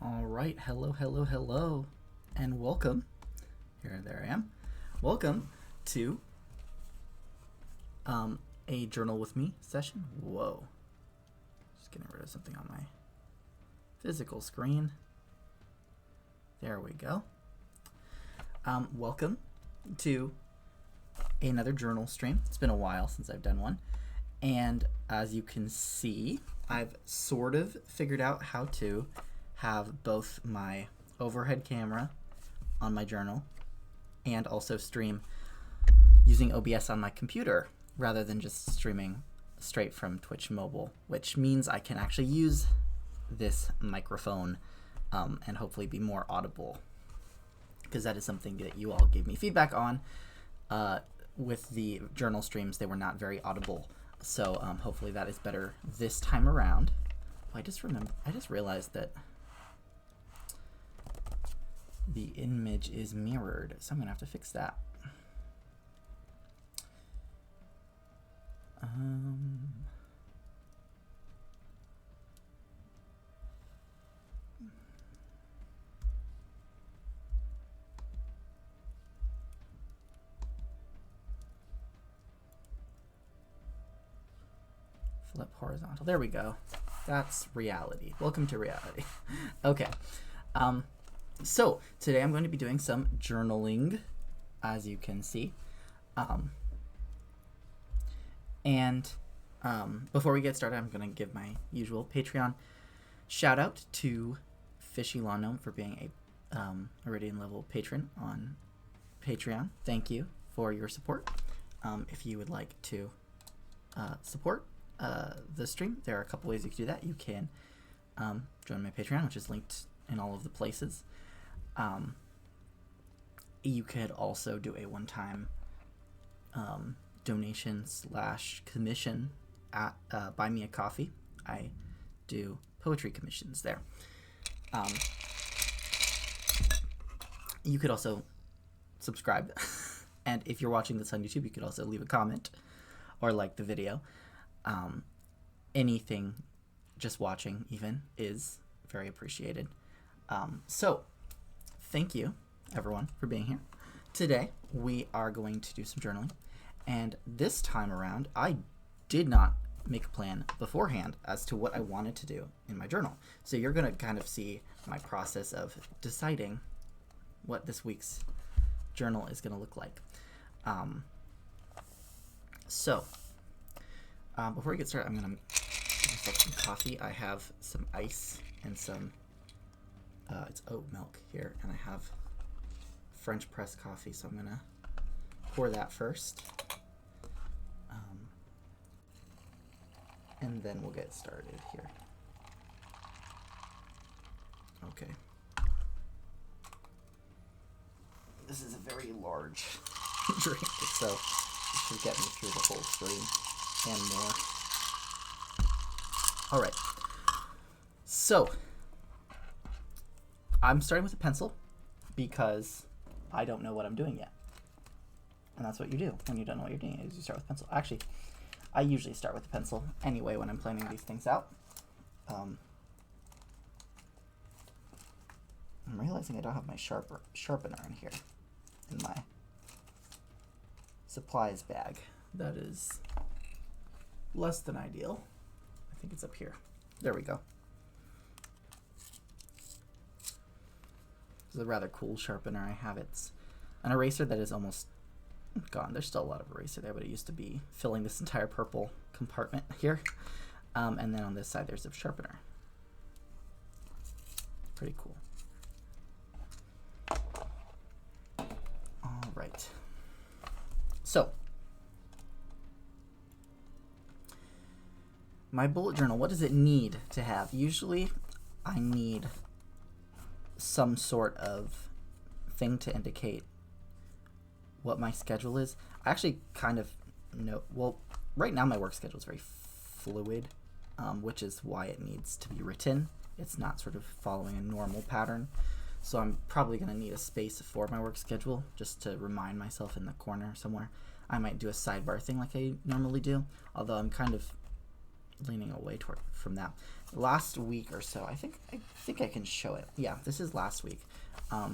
All right, hello, and welcome. There I am. Welcome to a journal with me session. Whoa, just getting rid of something on my physical screen. There we go. Welcome to another journal stream. It's been a while since I've done one, and as you can see, I've sort of figured out how to have both my overhead camera on my journal and also stream using OBS on my computer rather than just streaming straight from Twitch mobile, which means I can actually use this microphone and hopefully be more audible, because that is something that you all gave me feedback on. With the journal streams, they were not very audible, so hopefully that is better this time around. I just realized that the image is mirrored, so I'm gonna have to fix that. Flip horizontal. There we go. That's reality. Welcome to reality. Okay. So today I'm going to be doing some journaling, as you can see. Before we get started, I'm going to give my usual Patreon shout out to Fishy Lawn Gnome for being a Iridian level patron on Patreon. Thank you for your support. If you would like to support the stream, there are a couple ways you can do that. You can join my Patreon, which is linked in all of the places. You could also do a one-time donation / commission at Buy Me a Coffee. I do poetry commissions there. You could also subscribe, and if you're watching this on YouTube, you could also leave a comment or like the video. Anything, just watching even, is very appreciated. So thank you everyone for being here. Today we are going to do some journaling, and this time around I did not make a plan beforehand as to what I wanted to do in my journal. So you're going to kind of see my process of deciding what this week's journal is going to look like. Before we get started, I'm going to make some coffee. I have some ice and some it's oat milk here, and I have French press coffee, so I'm gonna pour that first, and then we'll get started here. Okay, this is a very large drink, so it should get me through the whole stream and more. All right, so I'm starting with a pencil because I don't know what I'm doing yet. And that's what you do when you don't know what you're doing, is you start with a pencil. Actually, I usually start with a pencil anyway when I'm planning these things out. I'm realizing I don't have my sharpener in here, in my supplies bag. That is less than ideal. I think it's up here. There we go. It's a rather cool sharpener I have. It's an eraser that is almost gone. There's still a lot of eraser there, but it used to be filling this entire purple compartment here. And then on this side there's a sharpener. Pretty cool. All right. So, my bullet journal, what does it need to have? Usually I need some sort of thing to indicate what my schedule is. I actually kind of know, well, right now my work schedule is very fluid, which is why it needs to be written. It's not sort of following a normal pattern. So I'm probably going to need a space for my work schedule just to remind myself in the corner somewhere. I might do a sidebar thing like I normally do, although I'm kind of leaning away from that. Last week or so, I think I can show it. Yeah, this is last week. I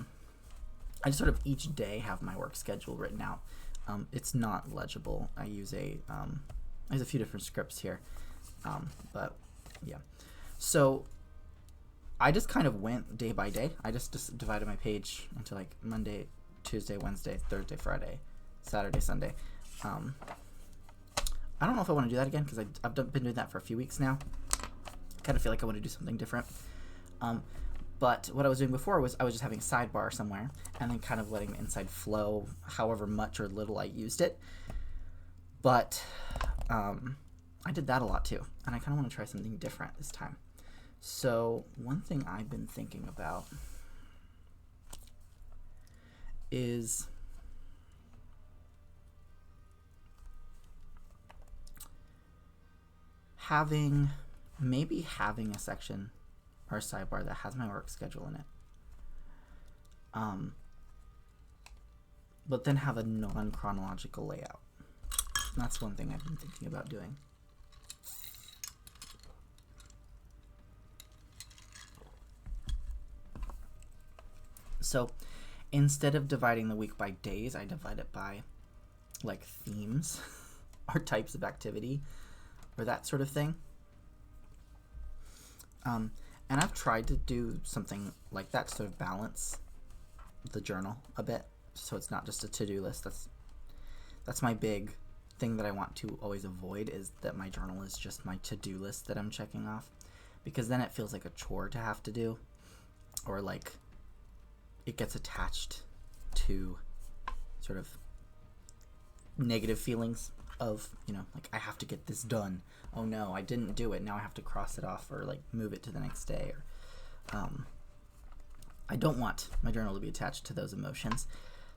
just sort of each day have my work schedule written out. It's not legible. I use a few different scripts here, but yeah. So I just kind of went day by day. I just divided my page into like Monday, Tuesday, Wednesday, Thursday, Friday, Saturday, Sunday. I don't know if I want to do that again because I've been doing that for a few weeks now. I kind of feel like I want to do something different. But what I was doing before was I was just having a sidebar somewhere and then kind of letting the inside flow however much or little I used it. But I did that a lot too, and I kind of want to try something different this time. So one thing I've been thinking about is maybe having a section or a sidebar that has my work schedule in it, but then have a non-chronological layout. That's one thing I've been thinking about doing. So instead of dividing the week by days, I divide it by like themes or types of activity or that sort of thing. And I've tried to do something like that to sort of balance the journal a bit, so it's not just a to-do list. That's my big thing that I want to always avoid, is that my journal is just my to-do list that I'm checking off, because then it feels like a chore to have to do, or like it gets attached to sort of negative feelings of, you know, like I have to get this done. Oh no, I didn't do it. Now I have to cross it off or like move it to the next day. Or I don't want my journal to be attached to those emotions.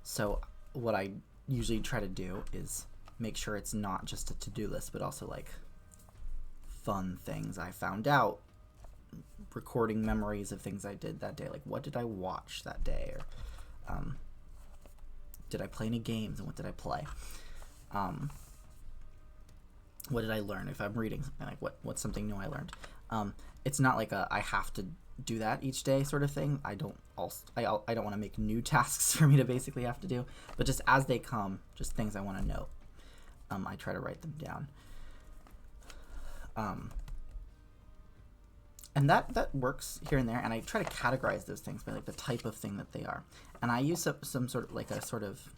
So what I usually try to do is make sure it's not just a to-do list, but also like fun things I found out, recording memories of things I did that day. Like, what did I watch that day? Or did I play any games, and what did I play? What did I learn? If I'm reading something, like what's something new I learned? It's not like I have to do that each day sort of thing. I don't want to make new tasks for me to basically have to do, but just as they come, just things I want to note. I try to write them down. And that works here and there, and I try to categorize those things by like the type of thing that they are. And I use some sort of like a sort of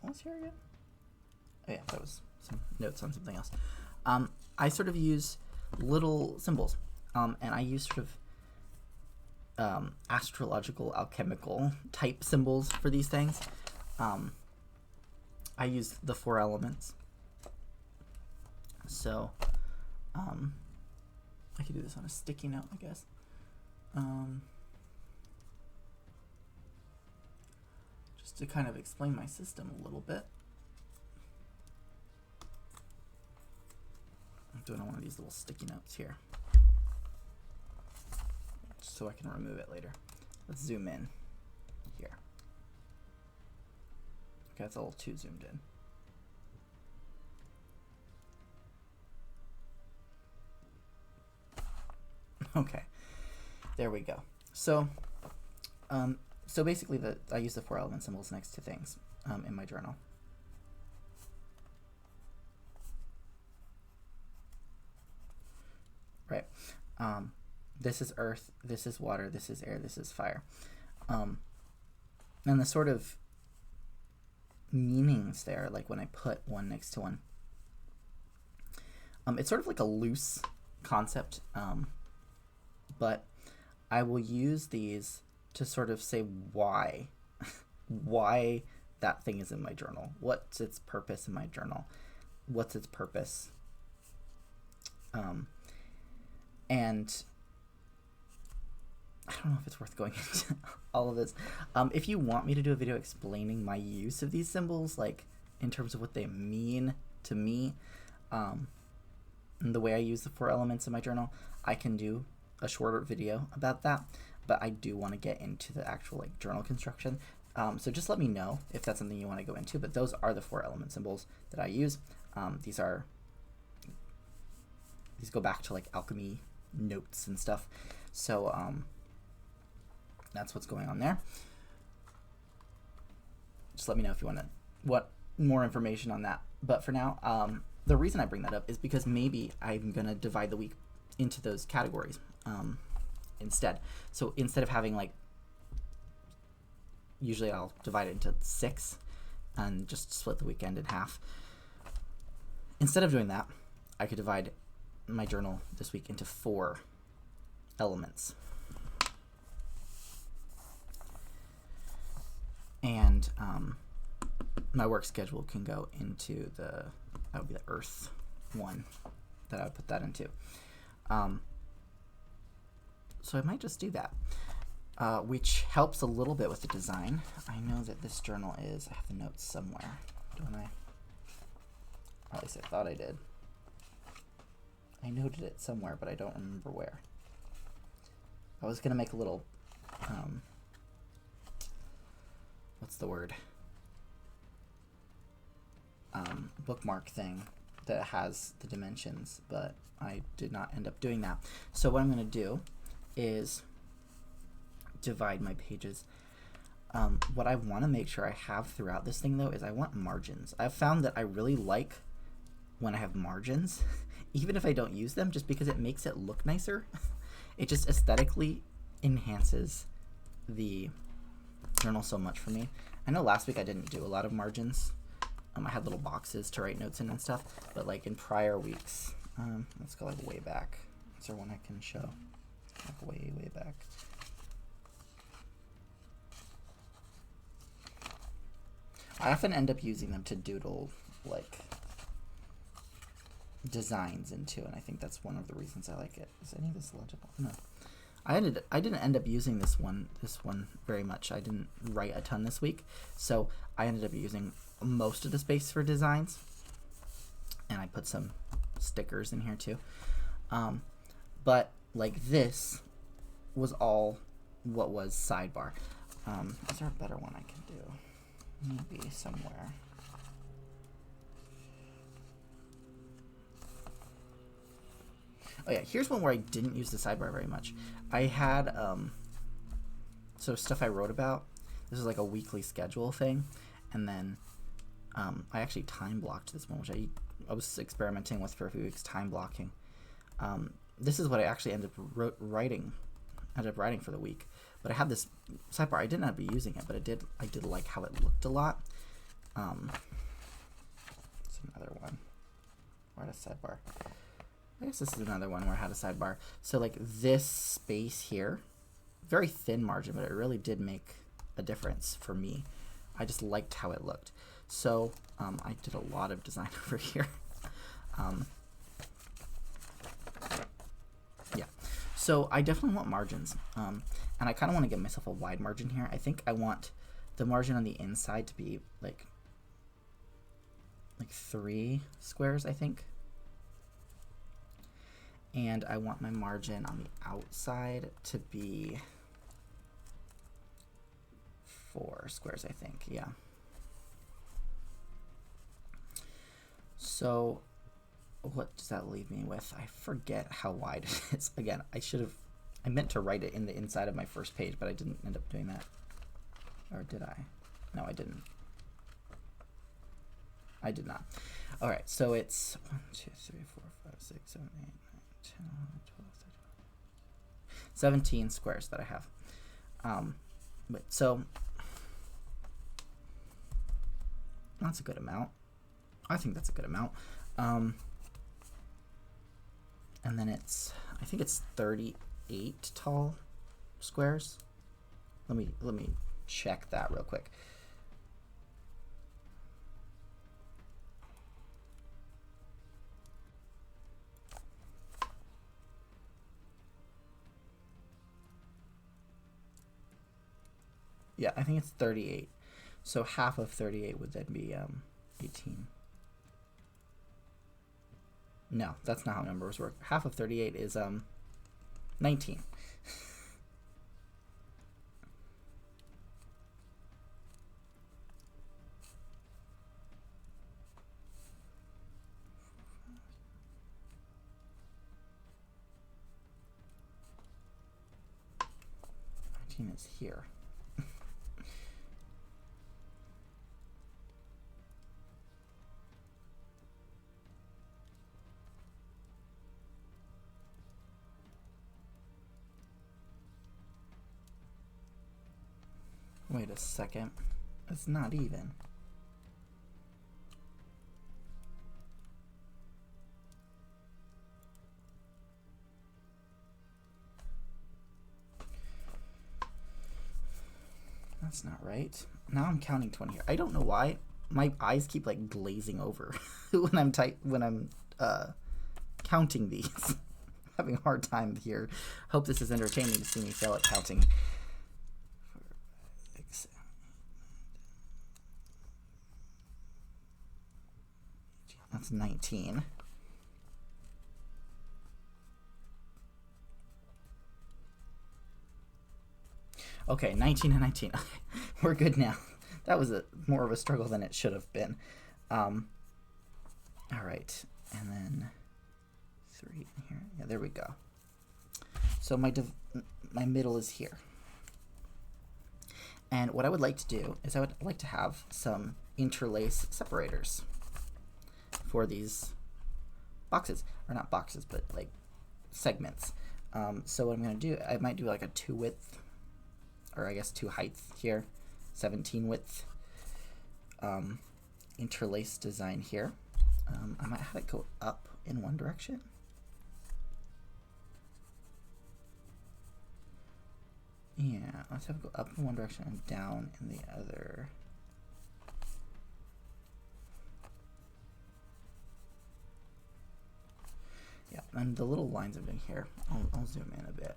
what's here again? Oh yeah, that was some notes on something else. I sort of use little symbols, and I use sort of astrological, alchemical type symbols for these things. I use the 4 elements. So I could do this on a sticky note, I guess. Just to kind of explain my system a little bit. I'm doing one of these little sticky notes here, just so I can remove it later. Let's zoom in here. Okay, that's a little too zoomed in. Okay, there we go. So, so basically, I use the 4 element symbols next to things in my journal. Right. This is earth, this is water, this is air, this is fire. And the sort of meanings there, like when I put one next to one, it's sort of like a loose concept, but I will use these to sort of say why that thing is in my journal. What's its purpose in my journal? What's its purpose? And I don't know if it's worth going into all of this. If you want me to do a video explaining my use of these symbols, like in terms of what they mean to me, and the way I use the 4 elements in my journal, I can do a shorter video about that. But I do want to get into the actual like journal construction. So just let me know if that's something you want to go into. But those are the 4 element symbols that I use. These are these go back to like alchemy notes and stuff. So that's what's going on there. Just let me know if you want more information on that. But for now, the reason I bring that up is because maybe I'm gonna divide the week into those categories instead. So instead of having like, usually I'll divide it into 6 and just split the weekend in half. Instead of doing that, I could divide my journal this week into 4 elements. And my work schedule can go into that would be the earth one that I would put that into. So I might just do that, which helps a little bit with the design. I know that this journal I have the notes somewhere, don't I? Or at least I thought I did. I noted it somewhere, but I don't remember where. I was going to make a little, what's the word? Bookmark thing that has the dimensions, but I did not end up doing that. So what I'm going to do is divide my pages. What I want to make sure I have throughout this thing, though, is I want margins. I've found that I really like when I have margins, even if I don't use them, just because it makes it look nicer. It just aesthetically enhances the journal so much for me. I know last week I didn't do a lot of margins. I had little boxes to write notes in and stuff, but like in prior weeks, let's go like way back. Is there one I can show? Like way back. I often end up using them to doodle like designs into, and I think that's one of the reasons I like it. Is any of this legible? No. I didn't end up using this one very much. I didn't write a ton this week, so I ended up using most of the space for designs, and I put some stickers in here too. But like this was all what was sidebar. Is there a better one I can do? Maybe somewhere. Oh yeah, here's one where I didn't use the sidebar very much. I had so stuff I wrote about. This is like a weekly schedule thing, and then I actually time blocked this one, which I was experimenting with for a few weeks, time blocking. This is what I actually ended up writing for the week. But I had this sidebar. I didn't end up using it, but I did like how it looked a lot. It's another one where I had a sidebar. I guess this is another one where I had a sidebar. So like this space here, very thin margin, but it really did make a difference for me. I just liked how it looked. So I did a lot of design over here. Yeah, so I definitely want margins. And I kind of want to give myself a wide margin here. I think I want the margin on the inside to be like 3 squares, I think. And I want my margin on the outside to be 4 squares, I think. Yeah. So what does that leave me with? I forget how wide it is. Again, I meant to write it in the inside of my first page, but I didn't end up doing that. Or did I? No, I didn't. I did not. All right, so it's 1, 2, 3, 4, 5, 6, 7, 8, 9, 10, 11, 12, 13, 17 squares that I have. But so that's a good amount. I think that's a good amount. And then I think it's 38 tall squares. Let me check that real quick. Yeah, I think it's 38. So half of 38 would then be 18. No, that's not how numbers work. Half of 38 is 19. 19 is here. Wait a second. It's not even. That's not right. Now I'm counting 20 here. I don't know why. My eyes keep like glazing over when I'm counting these. Having a hard time here. Hope this is entertaining to see me fail at counting. That's 19. Okay, 19 and 19. Okay, we're good now. That was more of a struggle than it should have been. All right, and then 3 in here. Yeah, there we go. So my middle is here. And what I would like to do is I would like to have some interlace separators for these boxes, or not boxes, but like segments. So what I'm going to do, I might do like a 2 width, or I guess 2 heights here, 17 width interlace design here. I might have it go up in one direction. Yeah, let's have it go up in one direction and down in the other. Yeah, and the little lines I'm doing here, I'll zoom in a bit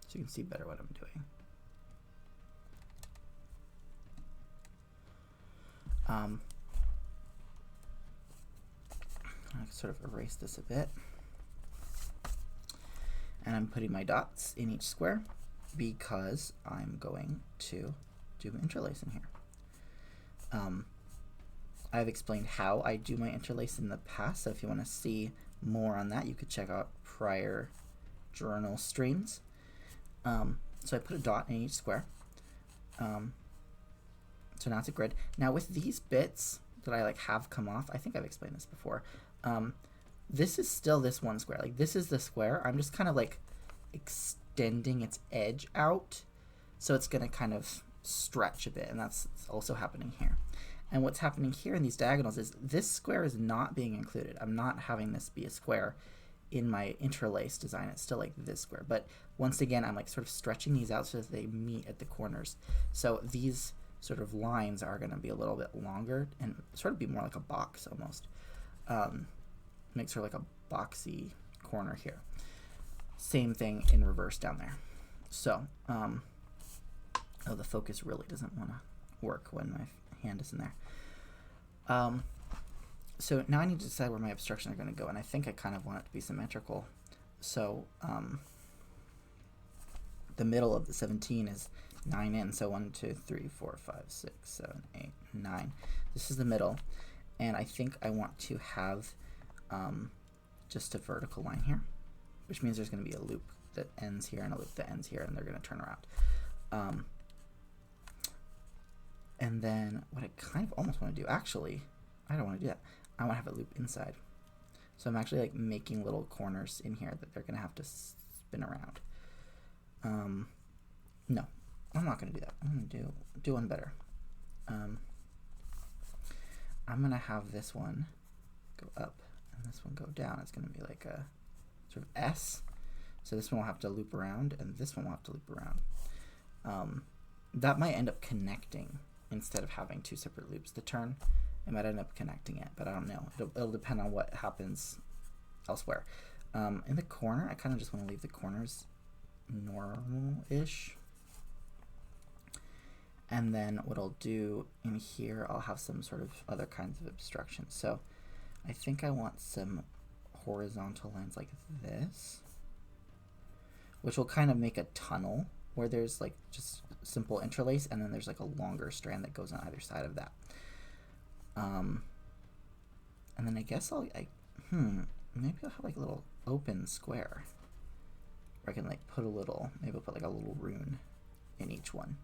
so you can see better what I'm doing. I can sort of erase this a bit. And I'm putting my dots in each square because I'm going to do interlace in here. I've explained how I do my interlace in the past, so if you want to see more on that, you could check out prior journal streams. So I put a dot in each square. So now it's a grid. Now with these bits that I like have come off, I think I've explained this before. This is still this one square. Like this is the square. I'm just kind of like extending its edge out, so it's gonna kind of stretch a bit, and that's also happening here. And what's happening here in these diagonals is this square is not being included. I'm not having this be a square in my interlace design. It's still like this square, but once again, I'm like sort of stretching these out so that they meet at the corners. So these sort of lines are going to be a little bit longer and sort of be more like a box almost. Makes her like a boxy corner here. Same thing in reverse down there. So, oh, the focus really doesn't want to work when my hand is in there. So now I need to decide where my obstructions are going to go, and I think I kind of want it to be symmetrical. So the middle of the 17 is 9 in, so 1, 2, 3, 4, 5, 6, 7, 8, 9. This is the middle, and I think I want to have just a vertical line here, which means there's going to be a loop that ends here and a loop that ends here, and they're going to turn around. And then what I kind of almost want to do, actually, I don't want to do that. I want to have a loop inside. So I'm actually like making little corners in here that they're going to have to spin around. No, I'm not going to do that. I'm going to do one better. I'm going to have this one go up and this one go down. It's going to be like a sort of S. So this one will have to loop around and this one will have to loop around. That might end up connecting instead of having 2 separate loops to turn. It might end up connecting it, but I don't know. It'll depend on what happens elsewhere. In the corner, I kind of just want to leave the corners normal-ish. And then what I'll do in here, I'll have some sort of other kinds of obstructions. So I think I want some horizontal lines like this, which will kind of make a tunnel where there's like just simple interlace, and then there's like a longer strand that goes on either side of that. And then I guess maybe I'll have like a little open square Or I can like put a little, maybe I'll put like a little rune in each one.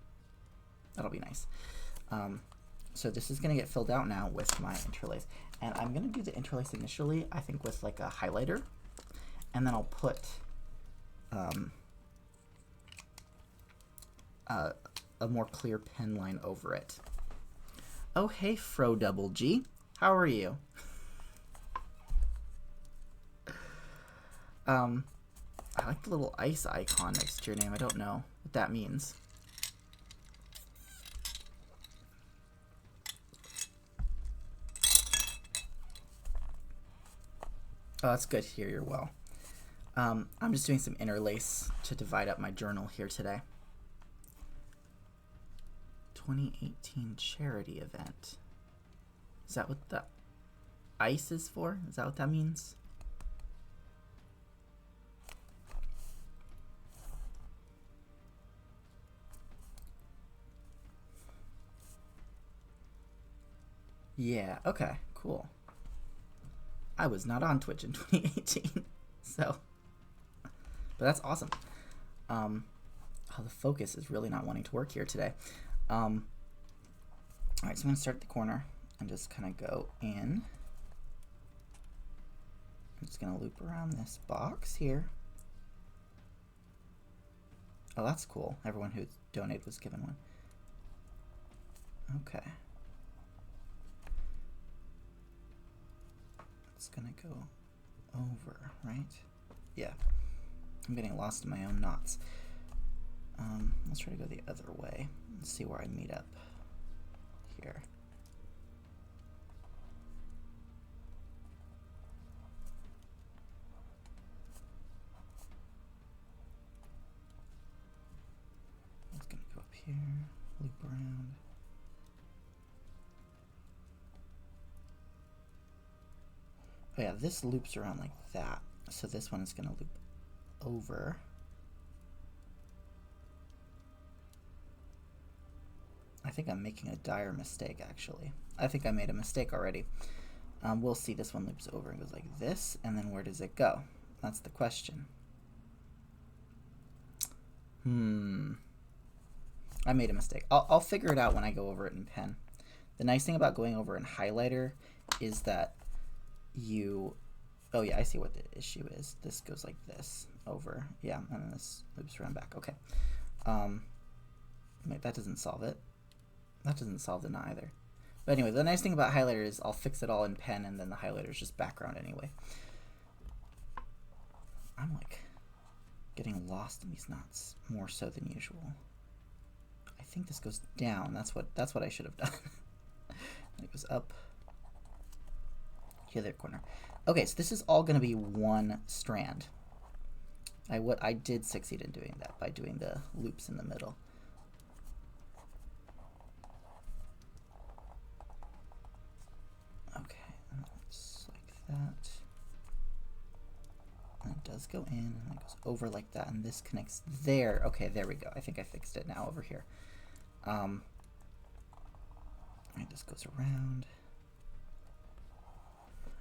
That'll be nice. So this is going to get filled out now with my interlace. And I'm going to do the interlace initially, I think with like a highlighter. And then I'll put a more clear pen line over it. Oh, hey, Fro Double G. How are you? I like the little ice icon next to your name. I don't know what that means. Oh, that's good to hear you're well. I'm just doing some interlace to divide up my journal here today. 2018 charity event. Is that what the ice is for? Is that what that means? Yeah, okay, cool. I was not on Twitch in 2018, so, but that's awesome. Oh, the focus is really not wanting to work here today. All right, so I'm gonna start at the corner and just kind of go in. I'm just gonna loop around this box here. Oh, that's cool. Everyone who donated was given one. Okay. It's gonna go over, right? Yeah. I'm getting lost in my own knots. Let's try to go the other way. Let's see where I meet up here. It's gonna go up here, loop around. Oh yeah, this loops around like that. So this one is gonna loop over. I think I'm making a dire mistake, actually. I think I made a mistake already. We'll see. This one loops over and goes like this, and then where does it go? That's the question. I made a mistake. I'll figure it out when I go over it in pen. The nice thing about going over in highlighter is that you... Oh yeah, I see what the issue is. This goes like this over. Yeah, and then this loops around back. Okay. Wait, that doesn't solve it. That doesn't solve the knot either. But anyway, the nice thing about highlighter is I'll fix it all in pen, and then the highlighter is just background anyway. I'm like getting lost in these knots more so than usual. I think this goes down. That's what I should have done. And it goes up. Here, there, corner. Okay, so this is all going to be one strand. I did succeed in doing that by doing the loops in the middle. Okay, and it's like that. And it does go in, and it goes over like that, and this connects there. Okay, there we go. I think I fixed it now over here. And this goes around.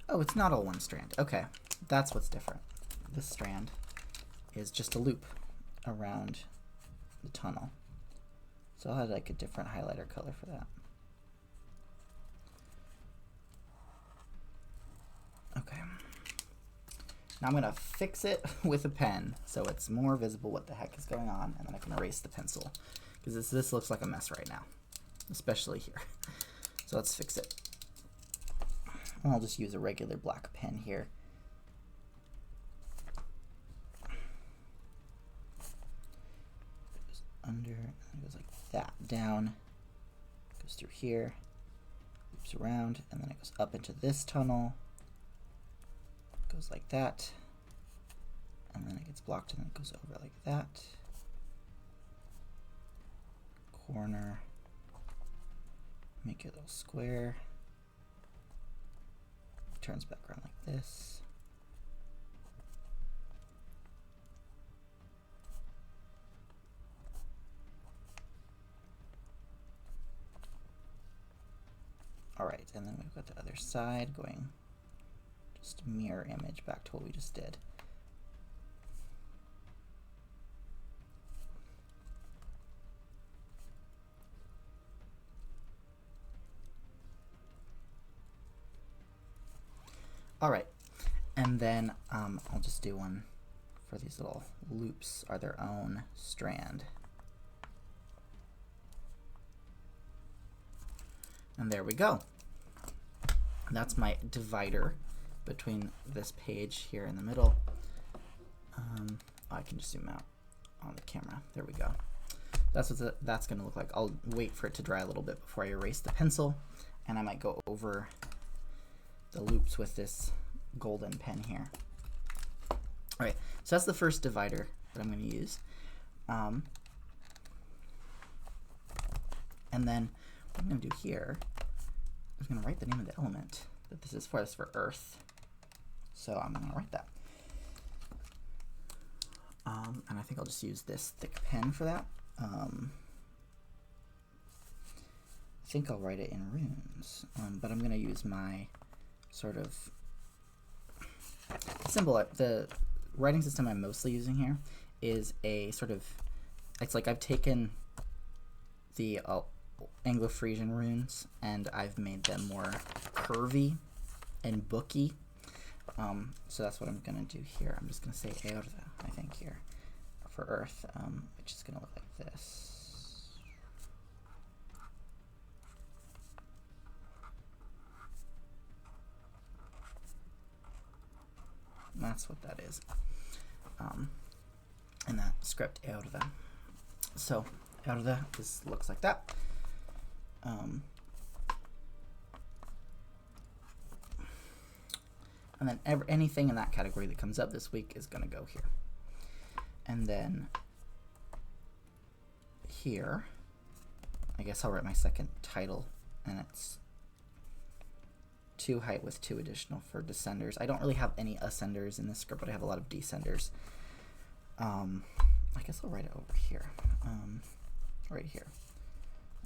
Oh, it's not all one strand. Okay, that's what's different. This strand is just a loop around the tunnel. So I'll have like a different highlighter color for that. Okay. Now I'm gonna fix it with a pen so it's more visible what the heck is going on, and then I can erase the pencil because this looks like a mess right now, especially here. So let's fix it. And I'll just use a regular black pen here. Goes under, and it goes like that, down, goes through here, loops around, and then it goes up into this tunnel, goes like that, and then it gets blocked, and then it goes over like that. Corner, make it a little square. Turns back around like this. All right, and then we've got the other side going just mirror image back to what we just did. And then I'll just do one for these little loops are their own strand. And there we go. That's my divider between this page here in the middle. I can just zoom out on the camera. There we go. That's what that's going to look like. I'll wait for it to dry a little bit before I erase the pencil, and I might go over the loops with this golden pen here. All right, so that's the first divider that I'm going to use. And then what I'm going to do here is I'm going to write the name of the element that this is for. This is for Earth. So I'm going to write that. And I think I'll just use this thick pen for that. I think I'll write it in runes, but I'm going to use my sort of symbol. The writing system I'm mostly using here is a sort of, it's like I've taken the Anglo-Frisian runes and I've made them more curvy and booky. So that's what I'm going to do here. I'm just going to say Earth, I think, here for Earth, which is going to look like this. And that's what that is. And that script Earth. So Earth looks like that. And then anything in that category that comes up this week is going to go here. And then here, I guess I'll write my second title, and it's 2 height with 2 additional for descenders. I don't really have any ascenders in this script, but I have a lot of descenders. I guess I'll write it over here. Right here.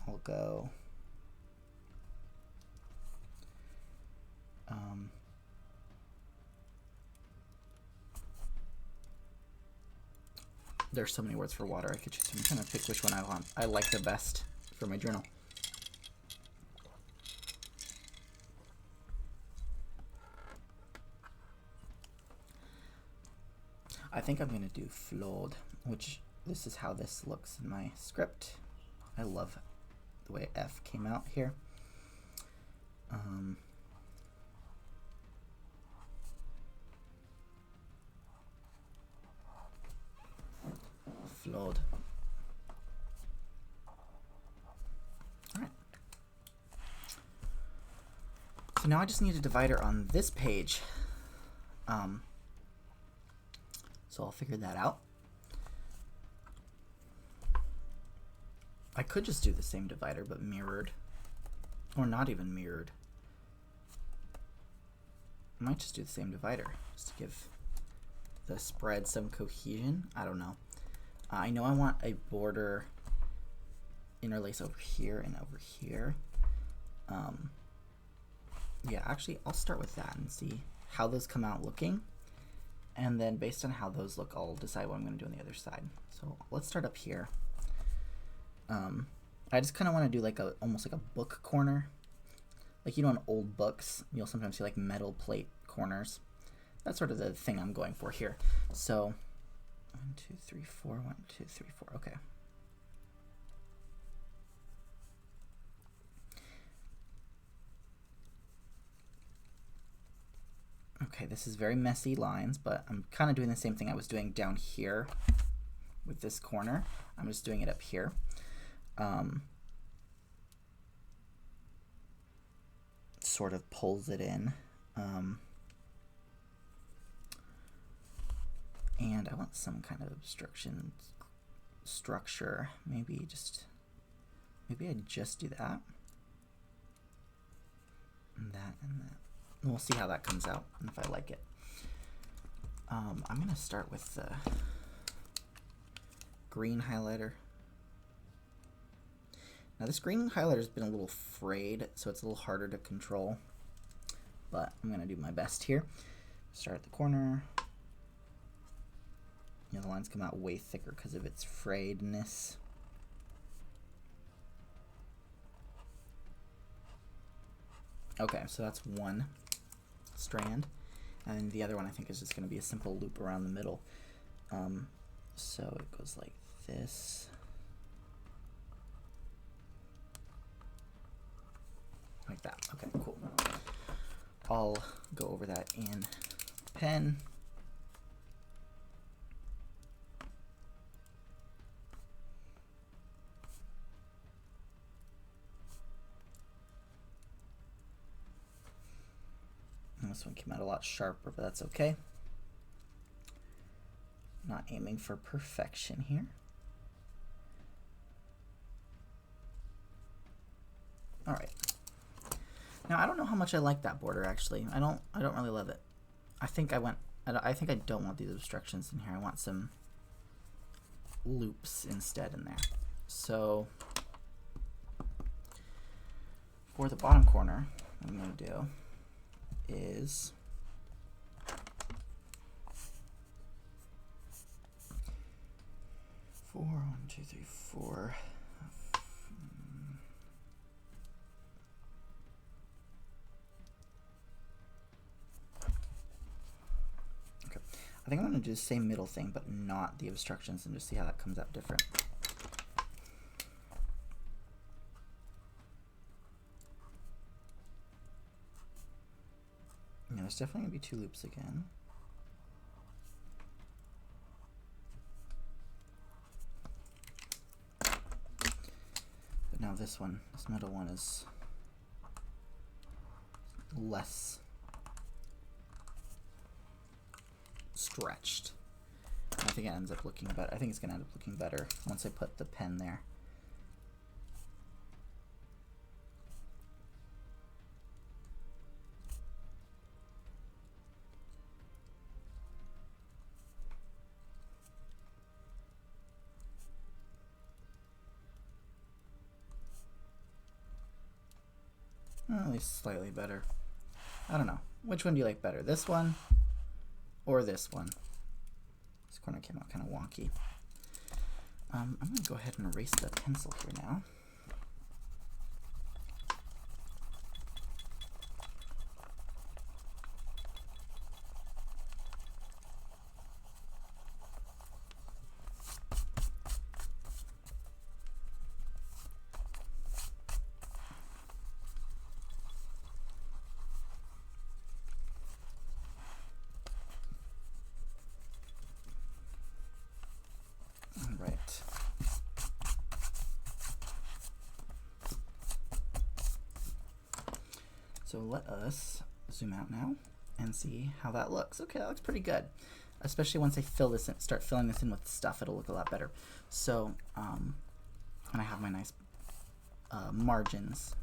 I'll go there's so many words for water I could choose. I'm gonna pick which one I like the best for my journal. I think I'm gonna do flawed, which this is how this looks in my script. I love the way F came out here. Flawed. All right. So now I just need a divider on this page. So I'll figure that out. I could just do the same divider but mirrored, or not even mirrored. I might just do the same divider just to give the spread some cohesion. I don't know. I know I want a border interlace over here and over here. Yeah, actually, I'll start with that and see how those come out looking. And then based on how those look, I'll decide what I'm going to do on the other side. So let's start up here. I just kind of want to do like almost like a book corner. Like, you know, in old books, you'll sometimes see like metal plate corners. That's sort of the thing I'm going for here. So 1, 2, 3, 4, 1, 2, 3, 4. Okay. Okay, this is very messy lines, but I'm kind of doing the same thing I was doing down here with this corner. I'm just doing it up here. Sort of pulls it in. And I want some kind of obstruction structure. Maybe I just do that. And that and that. We'll see how that comes out and if I like it. I'm going to start with the green highlighter. Now this green highlighter has been a little frayed, so it's a little harder to control, but I'm going to do my best here. Start at the corner. You know, the lines come out way thicker because of its frayedness. Okay, so that's one strand. And the other one I think is just going to be a simple loop around the middle. So it goes like this. Like that. Okay, cool. I'll go over that in pen. And this one came out a lot sharper, but that's okay. Not aiming for perfection here. All right. Now I don't know how much I like that border actually. I don't really love it. I think I don't want these obstructions in here. I want some loops instead in there. So for the bottom corner, what I'm going to do is four, 1, 2, 3, 4. Okay, I think I'm going to do the same middle thing, but not the obstructions, and just see how that comes out different. Yeah, there's definitely going to be 2 loops again. But now this middle one is less stretched. And I think it ends up looking better. I think it's going to end up looking better once I put the pen there. At least slightly better. I don't know. Which one do you like better? This one or this one? This corner came out kind of wonky. I'm going to go ahead and erase the pencil here now. So let us zoom out now and see how that looks. Okay, that looks pretty good. Especially once I fill this in, start filling this in with stuff, it'll look a lot better. So, and I have my nice margins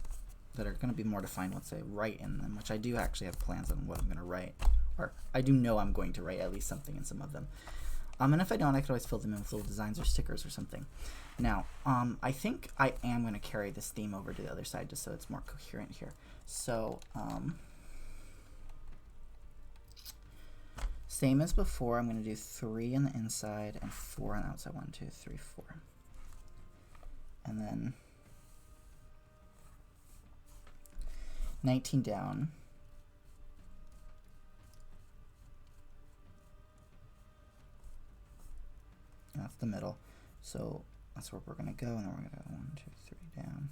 that are going to be more defined once I write in them, which I do actually have plans on what I'm going to write. Or I do know I'm going to write at least something in some of them. And if I don't, I could always fill them in with little designs or stickers or something. Now, I think I am going to carry this theme over to the other side just so it's more coherent here. So, same as before, I'm going to do 3 on the inside and 4 on the outside. 1, 2, 3, 4. And then 19 down. And that's the middle. So that's where we're going to go, and then we're going to go 1, 2, 3 down.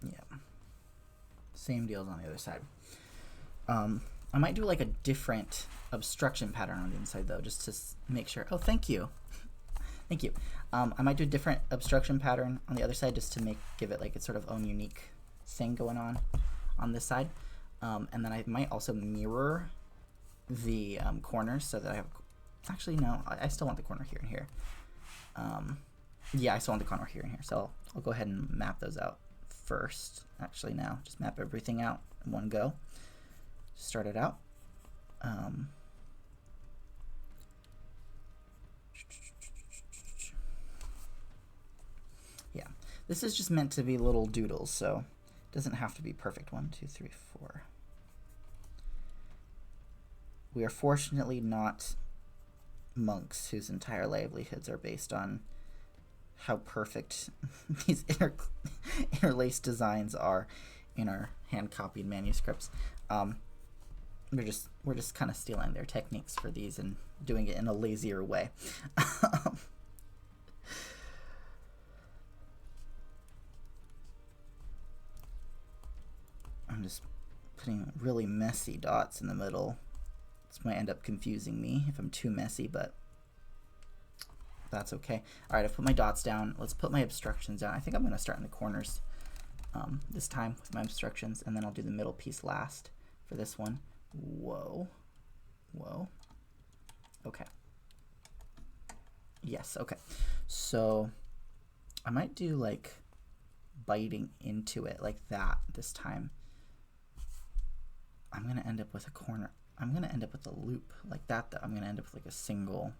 Yeah. Same deals on the other side. I might do like a different obstruction pattern on the inside though, just to make sure. Oh, thank you. Thank you. I might do a different obstruction pattern on the other side just to give it like its sort of own unique thing going on this side. And then I might also mirror the corners so that I have, actually no, I still want the corner here and here. Yeah, I still want the corner here and here. So I'll go ahead and map those out first. Actually now, just map everything out in one go. Start it out. Yeah, this is just meant to be little doodles, so it doesn't have to be perfect. 1, 2, 3, 4. We are fortunately not monks whose entire livelihoods are based on how perfect these interlaced designs are in our hand-copied manuscripts. We're just kind of stealing their techniques for these and doing it in a lazier way. I'm just putting really messy dots in the middle. This might end up confusing me if I'm too messy, but that's okay. All right, I've put my dots down. Let's put my obstructions down. I think I'm going to start in the corners this time with my obstructions, and then I'll do the middle piece last for this one. Whoa. Whoa. Okay. Yes, okay. So I might do like biting into it like that this time. I'm going to end up with a corner. I'm going to end up with a loop like that, though. I'm going to end up with like a single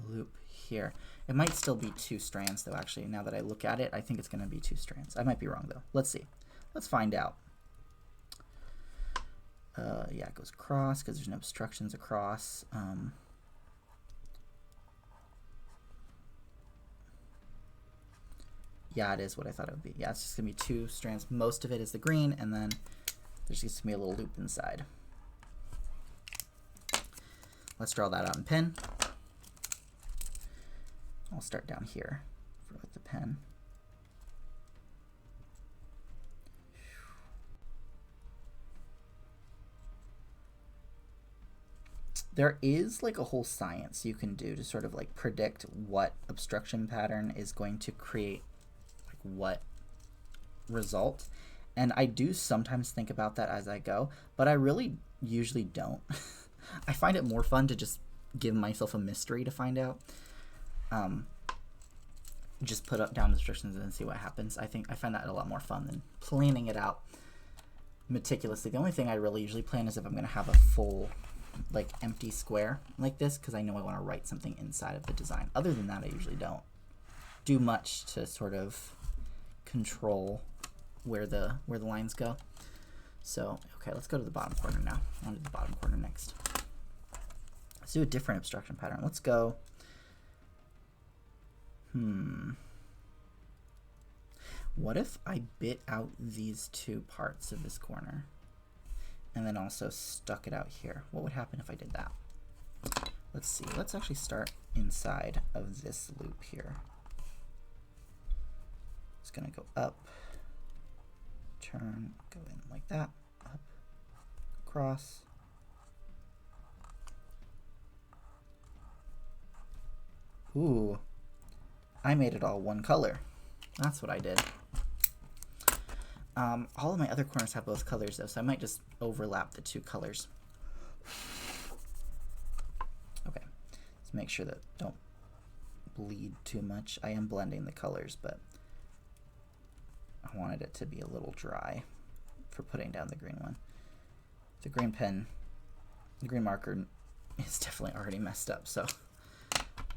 loop here. It might still be 2 strands, though, actually. Now that I look at it, I think it's going to be 2 strands. I might be wrong, though. Let's see. Let's find out. Yeah, it goes across because there's no obstructions across. Yeah, it is what I thought it would be. Yeah, it's just going to be 2 strands. Most of it is the green, and then there's just going to be a little loop inside. Let's draw that out in pen. I'll start down here with the pen. There is like a whole science you can do to sort of like predict what obstruction pattern is going to create like what result. And I do sometimes think about that as I go, but I really usually don't. I find it more fun to just give myself a mystery to find out. Just put up down obstructions and see what happens. I find that a lot more fun than planning it out meticulously. The only thing I really usually plan is if I'm going to have a full like empty square like this, because I know I want to write something inside of the design. Other than that, I usually don't do much to sort of control where the lines go. So okay, let's go to the bottom corner now. On to the bottom corner next. Let's do a different obstruction pattern. Let's go. What if I bit out these 2 parts of this corner and then also stuck it out here? What would happen if I did that? Let's see. Let's actually start inside of this loop here. It's going to go up, turn, go in like that, up, across. Ooh. I made it all one color. That's what I did. All of my other corners have both colors though, so I might just overlap the 2 colors. Okay, let's make sure that don't bleed too much. I am blending the colors, but I wanted it to be a little dry for putting down the green one. The green pen, the green marker is definitely already messed up, so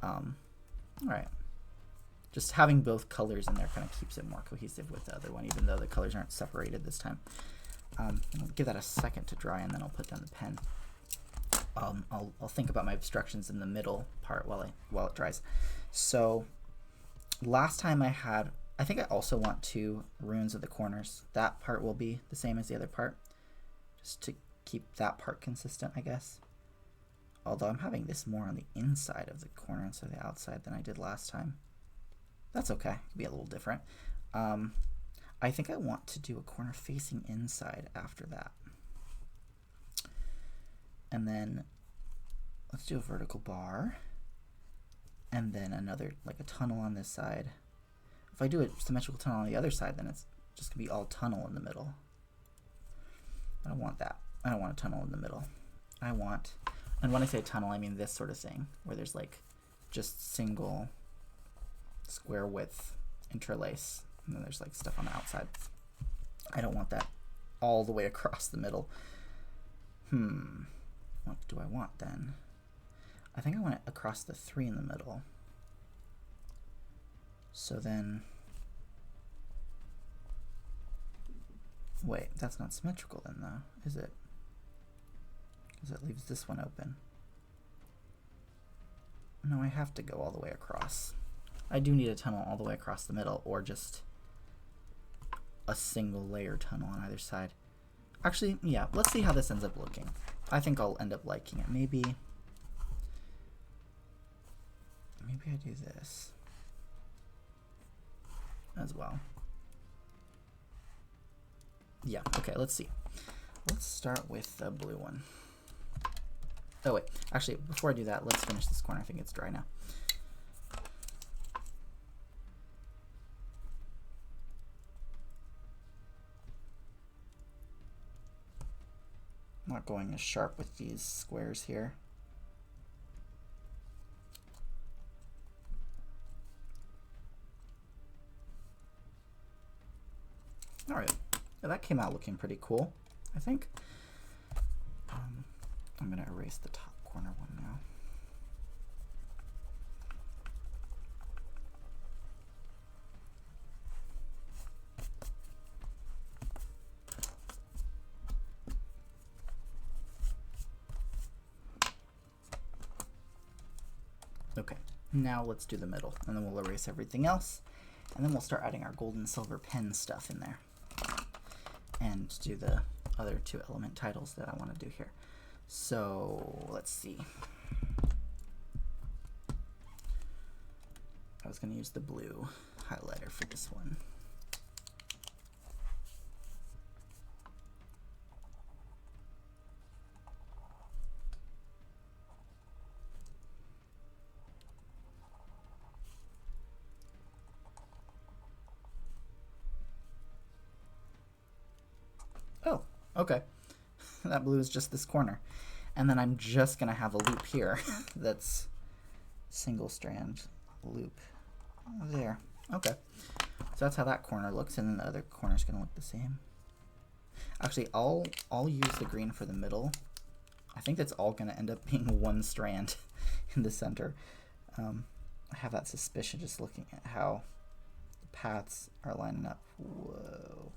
all right. Just having both colors in there kind of keeps it more cohesive with the other one, even though the colors aren't separated this time. I'll give that a second to dry, and then I'll put down the pen. I'll think about my obstructions in the middle part while it dries. So last time I think I also want 2 runes at the corners. That part will be the same as the other part, just to keep that part consistent, I guess. Although I'm having this more on the inside of the corner instead of the outside than I did last time. That's okay. It could be a little different. I think I want to do a corner facing inside after that. And then let's do a vertical bar. And then another, like a tunnel on this side. If I do a symmetrical tunnel on the other side, then it's just going to be all tunnel in the middle. I don't want that. I don't want a tunnel in the middle. I want, and when I say tunnel, I mean this sort of thing, where there's like just single square width interlace, and then there's like stuff on the outside. I don't want that all the way across the middle. What do I want then? I think I want it across the 3 in the middle. So then, wait, that's not symmetrical then though, is it? Because it leaves this one open. No, I have to go all the way across. I do need a tunnel all the way across the middle, or just a single layer tunnel on either side. Actually, yeah, let's see how this ends up looking. I think I'll end up liking it. Maybe I do this as well. Yeah, okay, let's see. Let's start with the blue one. Oh wait, actually, before I do that, let's finish this corner. I think it's dry now. I'm not going as sharp with these squares here. All right, yeah, that came out looking pretty cool, I think. I'm gonna erase the top corner one now. Okay, now let's do the middle, and then we'll erase everything else, and then we'll start adding our gold and silver pen stuff in there, and do the other two element titles that I want to do here. So let's see. I was going to use the blue highlighter for this one. Oh, okay. That blue is just this corner. And then I'm just going to have a loop here that's single strand loop there. Okay. So that's how that corner looks, and then the other corner is going to look the same. Actually, I'll use the green for the middle. I think that's all going to end up being one strand in the center. I have that suspicion just looking at how the paths are lining up. Whoa.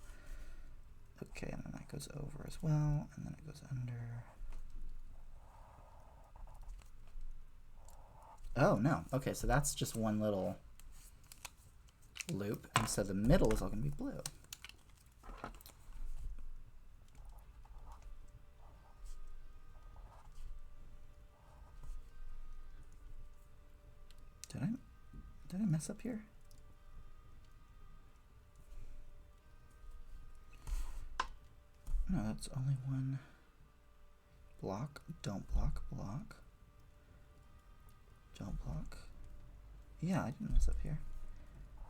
Okay, and then that goes over as well, and then it goes under. Oh, no. Okay, so that's just one little loop, and so the middle is all going to be blue. Did I mess up here? No, that's only one block. Don't block, block. Don't block. Yeah, I didn't mess up here.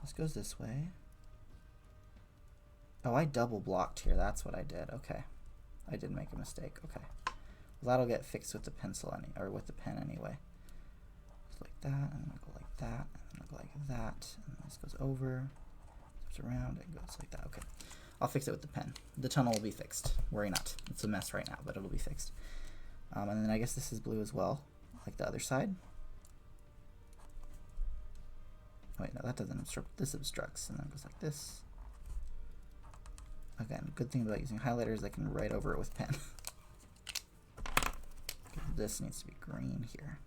This goes this way. Oh, I double blocked here. That's what I did. Okay. I did make a mistake. Okay. Well, that'll get fixed with the pencil or with the pen anyway. Just like that, and then I'll go like that, and then I'll go like that, and then this goes over, flips around, and goes like that. Okay. I'll fix it with the pen. The tunnel will be fixed. Worry not. It's a mess right now, but it'll be fixed. And then I guess this is blue as well, like the other side. Wait, no, that doesn't obstruct. This obstructs, and then it goes like this. Again, good thing about using highlighters, I can write over it with pen. This needs to be green here.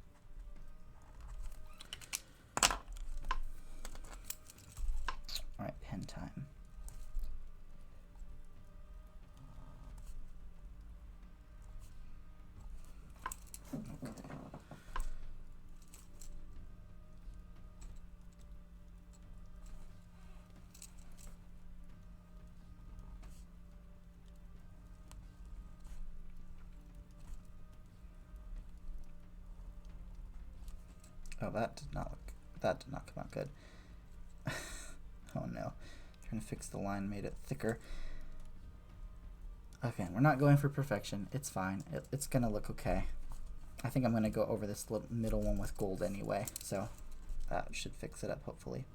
All right, pen time. Okay. Oh, that did not come out good. Oh no. Trying to fix the line made it thicker. Okay, we're not going for perfection. It's fine. It's gonna look okay. I think I'm gonna go over this middle one with gold anyway, so that should fix it up hopefully.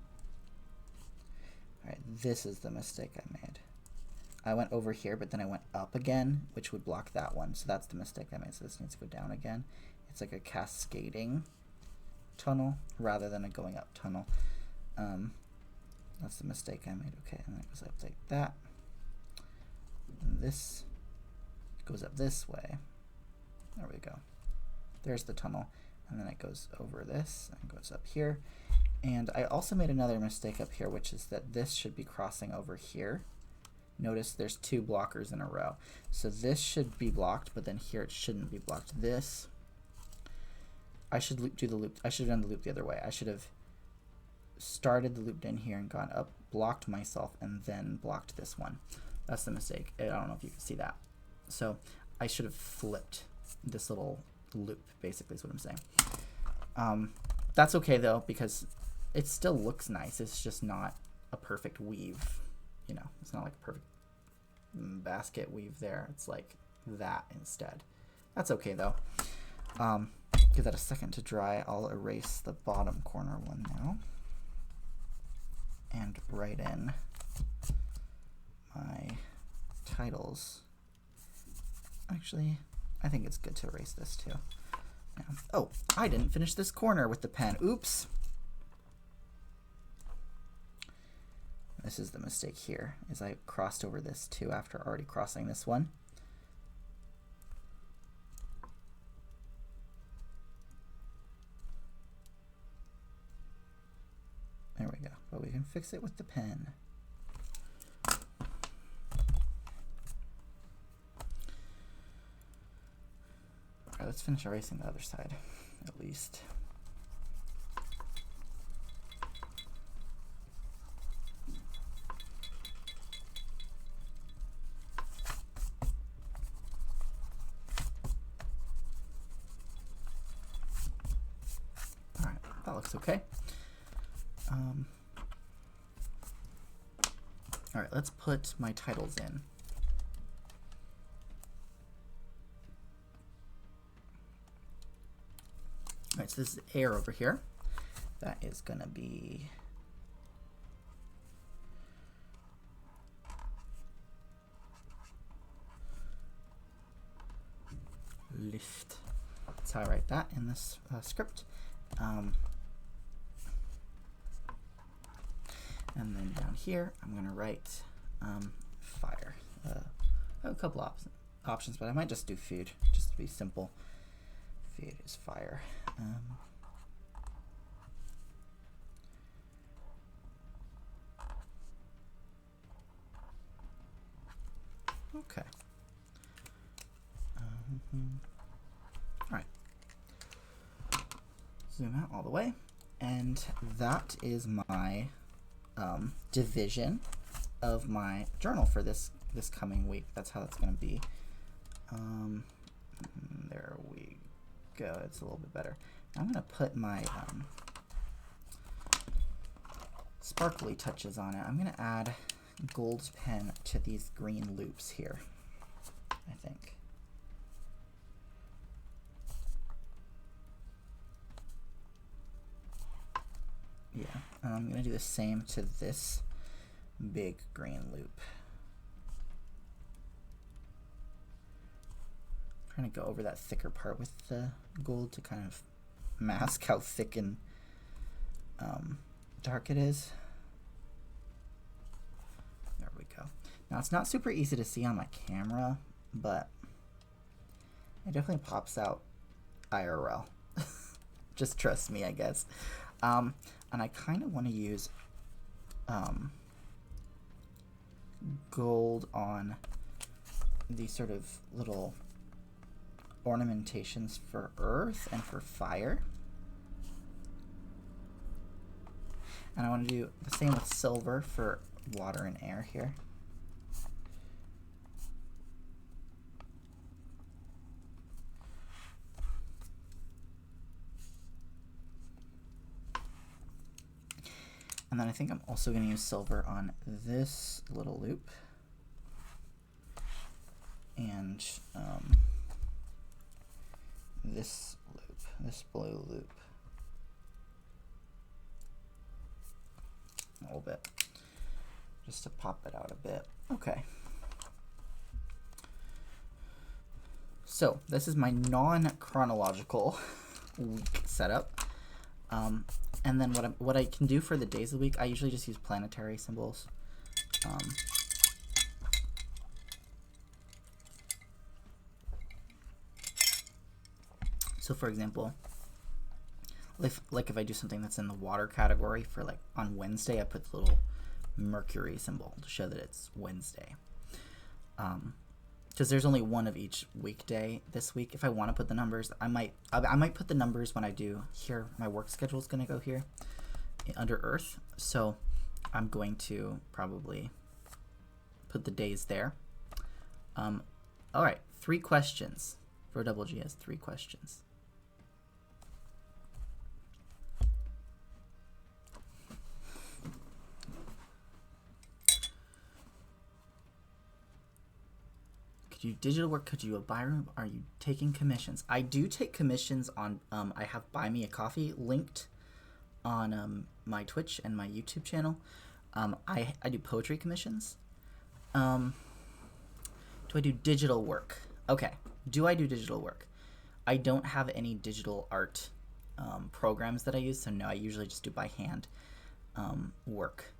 Alright, this is the mistake I made. I went over here, but then I went up again, which would block that one. So that's the mistake I made. So this needs to go down again. It's like a cascading tunnel rather than a going up tunnel. That's the mistake I made. Okay, and then it goes up like that. And this goes up this way. There we go. There's the tunnel. and then it goes over this and goes up here. And I also made another mistake up here, which is that this should be crossing over here. Notice there's two blockers in a row. So this should be blocked, but then here it shouldn't be blocked. This, I should do the loop. I should have done the loop the other way. I should have started the loop in here and gone up, blocked myself, and then blocked this one. That's the mistake. I don't know if you can see that. So I should have flipped this little loop, basically is what I'm saying. That's okay though, because it still looks nice. It's just not a perfect weave. You know, it's not like a perfect basket weave there. It's like that instead. That's okay though. Give that a second to dry. I'll erase the bottom corner one now and write in my titles. Actually, I think it's good to erase this too. Now, oh, I didn't finish this corner with the pen. Oops. This is the mistake here, is I crossed over this too after already crossing this one. There we go, but we can fix it with the pen. All right, let's finish erasing the other side, at least. All right, that looks okay. All right, let's put my titles in. All right, so this is air over here. That is going to be lift. That's how I write that in this script. And then down here, I'm going to write fire. I have a couple options, but I might just do food, just to be simple. Food is fire. Okay. All right. Zoom out all the way, and that is my division of my journal for this coming week. That's how that's going to be. There we go. It's a little bit better. I'm going to put my sparkly touches on it. I'm going to add gold pen to these green loops here, I think. Yeah, and I'm going to do the same to this big green loop. I'm trying to go over that thicker part with the gold to kind of mask how thick and dark it is. There we go. Now it's not super easy to see on my camera, but it definitely pops out IRL. Just trust me, I guess. And I kind of want to use gold on these sort of little ornamentations for earth and for fire. And I want to do the same with silver for water and air here. And then I think I'm also going to use silver on this little loop and this loop, this blue loop, a little bit, just to pop it out a bit. Okay. So this is my non-chronological week setup. And then what I can do for the days of the week, I usually just use planetary symbols. So for example, If I do something that's in the water category, for like on Wednesday, I put the little Mercury symbol to show that it's Wednesday. Because there's only one of each weekday this week. If I want to put the numbers, I might put the numbers when I do here. My work schedule is going to go here under Earth, so I'm going to probably put the days there. All right, 3 questions. For Double G has 3 questions. Could you digital work? Could you a buy room? Are you taking commissions? I do take commissions on. I have Buy Me a Coffee linked on my Twitch and my YouTube channel. I do poetry commissions. Do I do digital work? Okay. Do I do digital work? I don't have any digital art programs that I use, so no, I usually just do by hand work.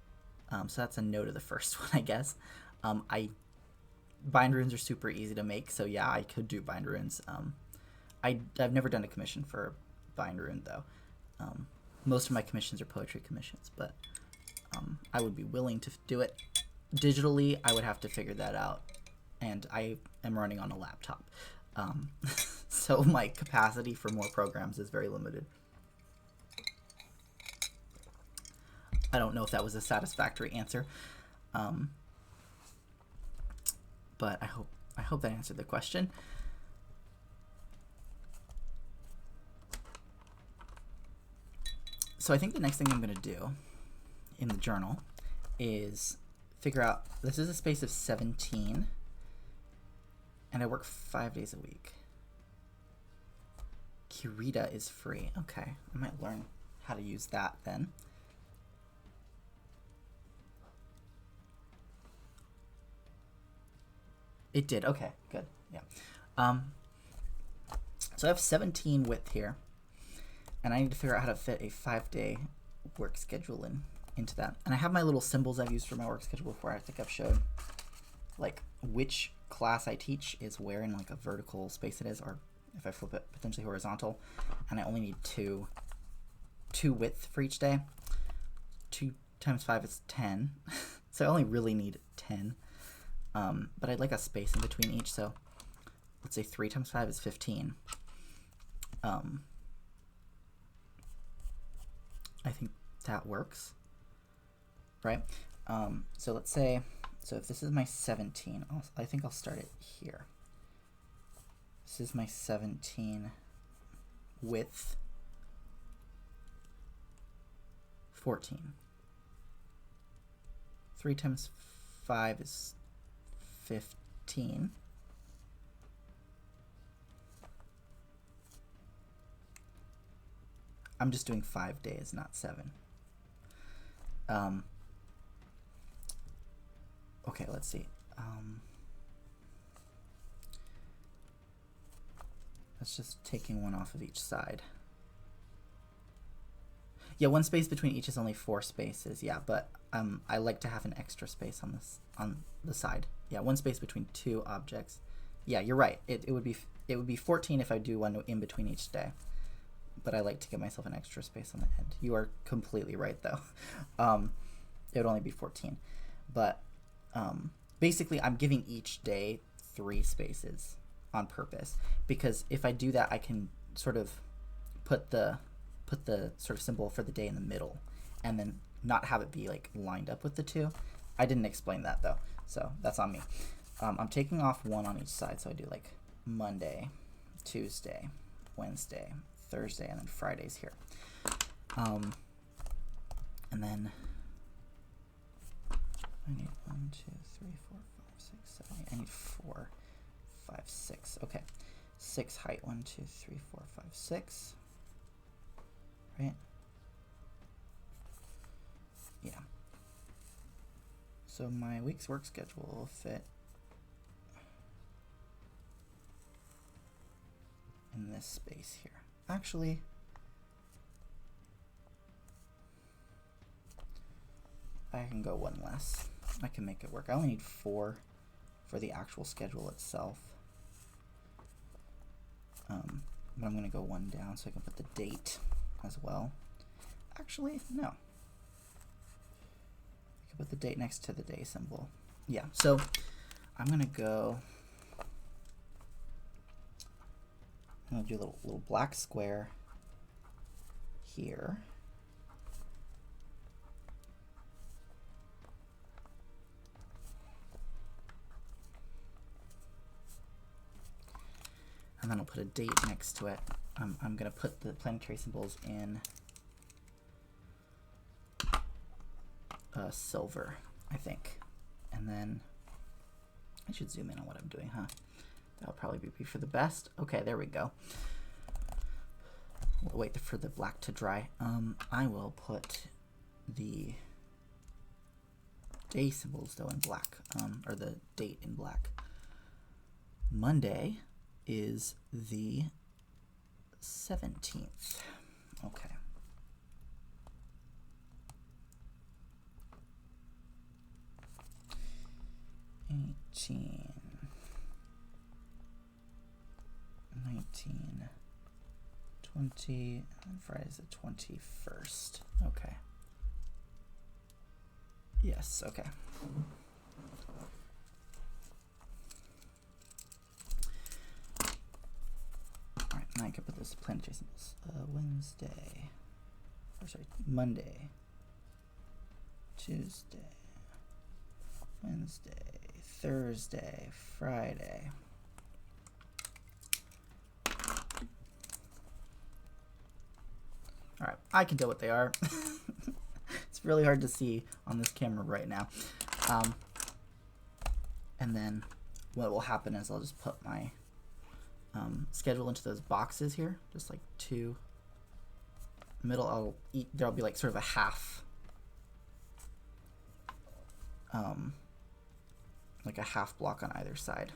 So that's a no to the first one, I guess. Bind runes are super easy to make, so yeah, I could do bind runes. I've never done a commission for bind rune though. Most of my commissions are poetry commissions, but I would be willing to do it. Digitally, I would have to figure that out, and I am running on a laptop. So my capacity for more programs is very limited. I don't know if that was a satisfactory answer, but I hope that answered the question. So I think the next thing I'm going to do in the journal is figure out, this is a space of 17, and I work 5 days a week. Kirita is free. Okay, I might learn how to use that then. It did. Okay, good. Yeah. So I have 17 width here, and I need to figure out how to fit a 5-day work schedule into that. And I have my little symbols I've used for my work schedule before. I think I've showed like which class I teach is where in like a vertical space it is, or if I flip it, potentially horizontal. And I only need two width for each day. 2 times 5 is 10. So I only really need 10. But I'd like a space in between each, so let's say 3 times 5 is 15. I think that works, right? So let's say, so if this is my 17, I think I'll start it here. This is my 17 width, 14. 3 times 5 is 15. I'm just doing 5 days, not 7. Okay, let's see. That's just taking one off of each side. Yeah, one space between each is only 4 spaces. Yeah, but I like to have an extra space on the side. Yeah, one space between 2 objects. Yeah, you're right. It would be 14 if I do one in between each day. But I like to give myself an extra space on the end. You are completely right, though. It would only be 14. But basically, I'm giving each day 3 spaces on purpose, because if I do that, I can sort of put the sort of symbol for the day in the middle, and then not have it be like lined up with the 2. I didn't explain that though, so that's on me. I'm taking off 1 on each side, so I do like Monday, Tuesday, Wednesday, Thursday, and then Fridays here. And then I need 1, 2, 3, 4, 5, 6, 7, 8. I need 4, 5, 6. Okay, 6 height. 1, 2, 3, 4, 5, 6. Right? Yeah. So my week's work schedule will fit in this space here. Actually, I can go 1 less. I can make it work. I only need 4 for the actual schedule itself. But I'm going to go 1 down so I can put the date as well. Actually, no. I could put the date next to the day symbol. Yeah, so I'm gonna go, I'm gonna do a little black square here. And then I'll put a date next to it. I'm going to put the planetary symbols in silver, I think. And then I should zoom in on what I'm doing, huh? That'll probably be for the best. Okay, there we go. We'll wait for the black to dry. I will put the day symbols though in black, or the date in black. Monday is the 17th. Okay. $18, $19, $20, and Friday's the 21st. Okay. Yes, okay. Alright, now I can put this planetary symbols. Wednesday, or sorry, Monday, Tuesday, Wednesday, Thursday, Friday. All right, I can tell what they are. It's really hard to see on this camera right now. And then what will happen is I'll just put my schedule into those boxes here, just like two. Middle, there'll be like sort of a half, like a half block on either side,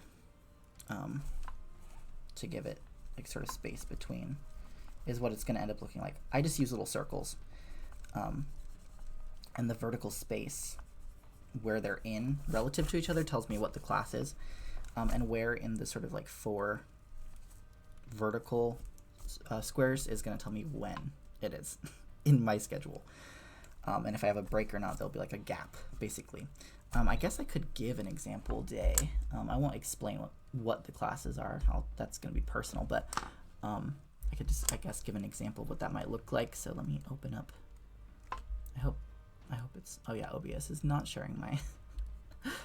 to give it like sort of space between, is what it's going to end up looking like. I just use little circles, and the vertical space where they're in relative to each other tells me what the class is, and where in the sort of like 4 vertical squares is going to tell me when it is in my schedule. And if I have a break or not, there'll be like a gap, basically. I guess I could give an example day. I won't explain what the classes are. That's going to be personal, but I could just, I guess, give an example of what that might look like. So let me open up. I hope it's, oh yeah, OBS is not sharing my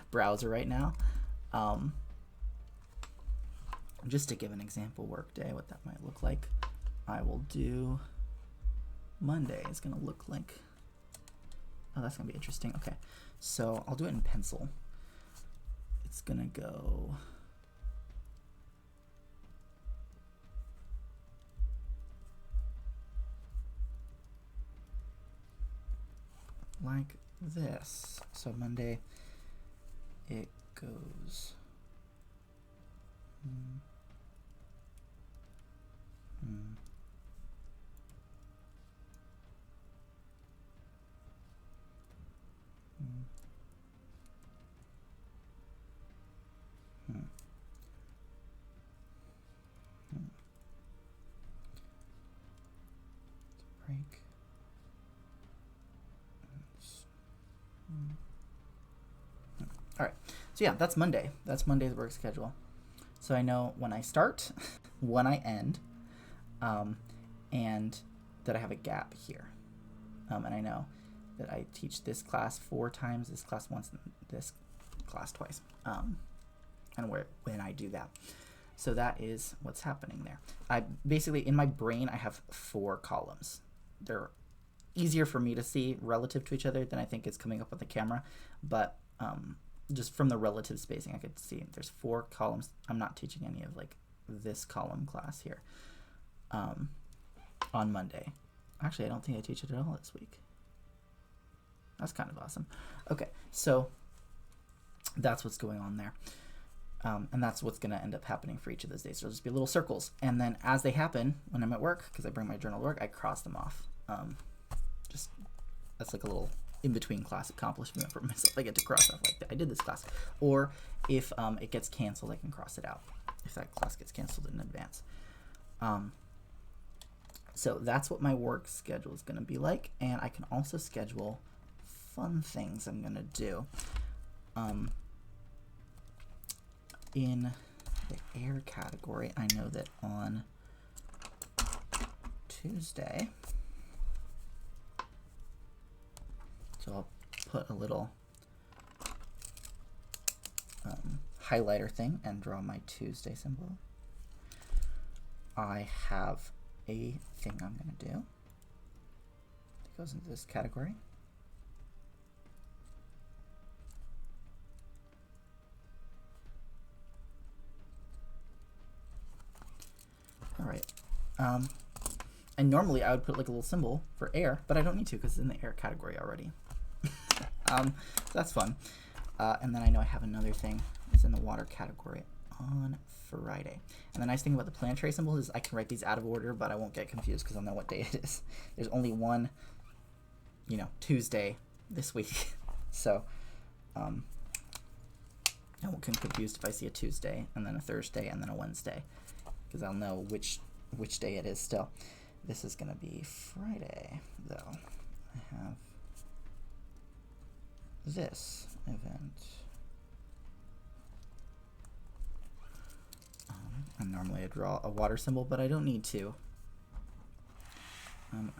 browser right now. Just to give an example workday, what that might look like, I will do Monday is going to look like, oh, that's going to be interesting. Okay, so I'll do it in pencil. It's going to go like this. So Monday, it goes break. All right, so yeah, that's Monday. That's Monday's work schedule. So I know when I start, when I end, and that I have a gap here. And I know that I teach this class 4 times, this class once, and this class twice, and when I do that. So that is what's happening there. I basically, in my brain, I have 4 columns. They're easier for me to see relative to each other than I think is coming up on the camera, but just from the relative spacing, I could see there's 4 columns. I'm not teaching any of like this column class here on Monday. Actually, I don't think I teach it at all this week. That's kind of awesome. Okay, so that's what's going on there. And that's what's going to end up happening for each of those days. So it'll just be little circles. And then as they happen, when I'm at work, because I bring my journal to work, I cross them off. Just, that's like a little in-between class accomplishment for myself. I get to cross off like that. I did this class. Or if it gets canceled, I can cross it out if that class gets canceled in advance. So that's what my work schedule is going to be like, and I can also schedule fun things I'm going to do. In the air category, I know that on Tuesday, so I'll put a little highlighter thing and draw my Tuesday symbol. I have a thing I'm going to do that goes into this category. All right. And normally I would put like a little symbol for air, but I don't need to because it's in the air category already. So that's fun. And then I know I have another thing that's in the water category on Friday. And the nice thing about the planetary symbols is I can write these out of order, but I won't get confused because I'll know what day it is. There's only one, Tuesday this week. So I won't get confused if I see a Tuesday and then a Thursday and then a Wednesday, because I'll know which day it is still. This is going to be Friday, though. I have this event. And normally I draw a water symbol, but I don't need to.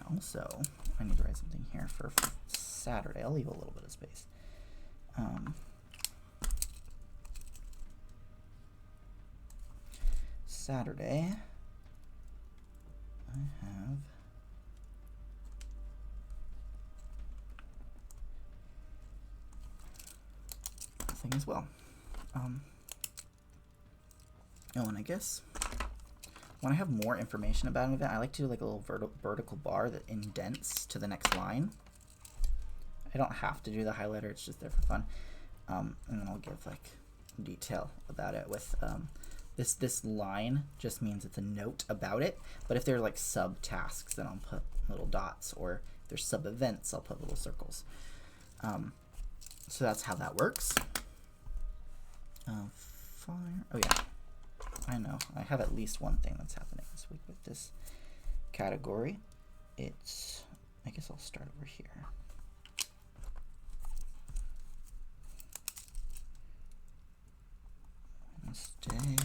Also, I need to write something here for Saturday. I'll leave a little bit of space. Saturday, I have a thing as well. Oh, and I guess when I have more information about an event, I like to do like a little vertical bar that indents to the next line. I don't have to do the highlighter, it's just there for fun. And then I'll give like detail about it with this line just means it's a note about it, but if they're like sub tasks, then I'll put little dots, or if there's sub events, I'll put little circles. So that's how that works. Fire. Oh yeah, I know. I have at least one thing that's happening this week with this category. I guess I'll start over here. Wednesday.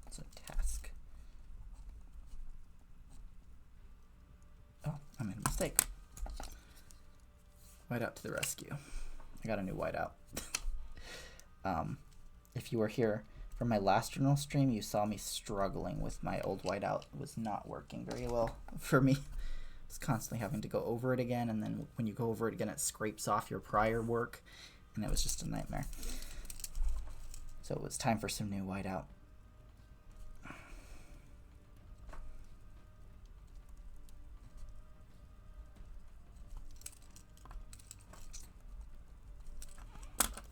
It's a task. Oh, I made a mistake. Whiteout to the rescue. I got a new whiteout. If you were here from my last journal stream, you saw me struggling with my old whiteout. It was not working very well for me. It's constantly having to go over it again, and then when you go over it again, it scrapes off your prior work, and it was just a nightmare. So it was time for some new whiteout.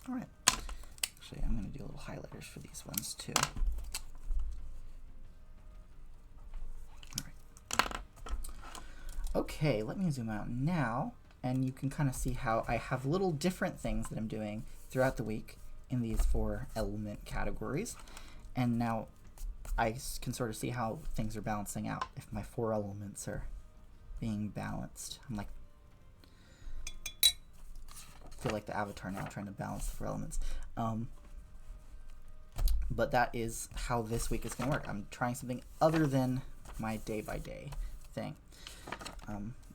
All right. Actually, I'm going to do little highlighters for these ones too. Okay, let me zoom out now, and you can kind of see how I have little different things that I'm doing throughout the week in these 4 element categories. And now I can sort of see how things are balancing out, if my 4 elements are being balanced. I'm like, I feel like the Avatar now, trying to balance the 4 elements. But that is how this week is going to work. I'm trying something other than my day-by-day thing.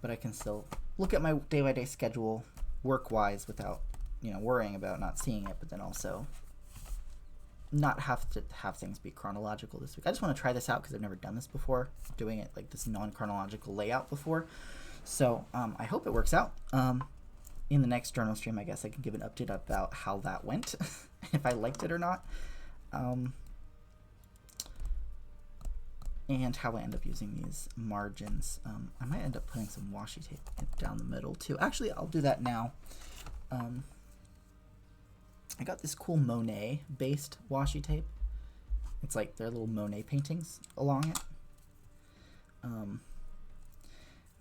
But I can still look at my day-by-day schedule work-wise without, worrying about not seeing it, but then also not have to have things be chronological this week. I just want to try this out because I've never done this before, doing it like this non-chronological layout before. So I hope it works out. In the next journal stream, I guess I can give an update about how that went, if I liked it or not. And how I end up using these margins. I might end up putting some washi tape down the middle too. Actually, I'll do that now. I got this cool Monet-based washi tape. It's like there are little Monet paintings along it.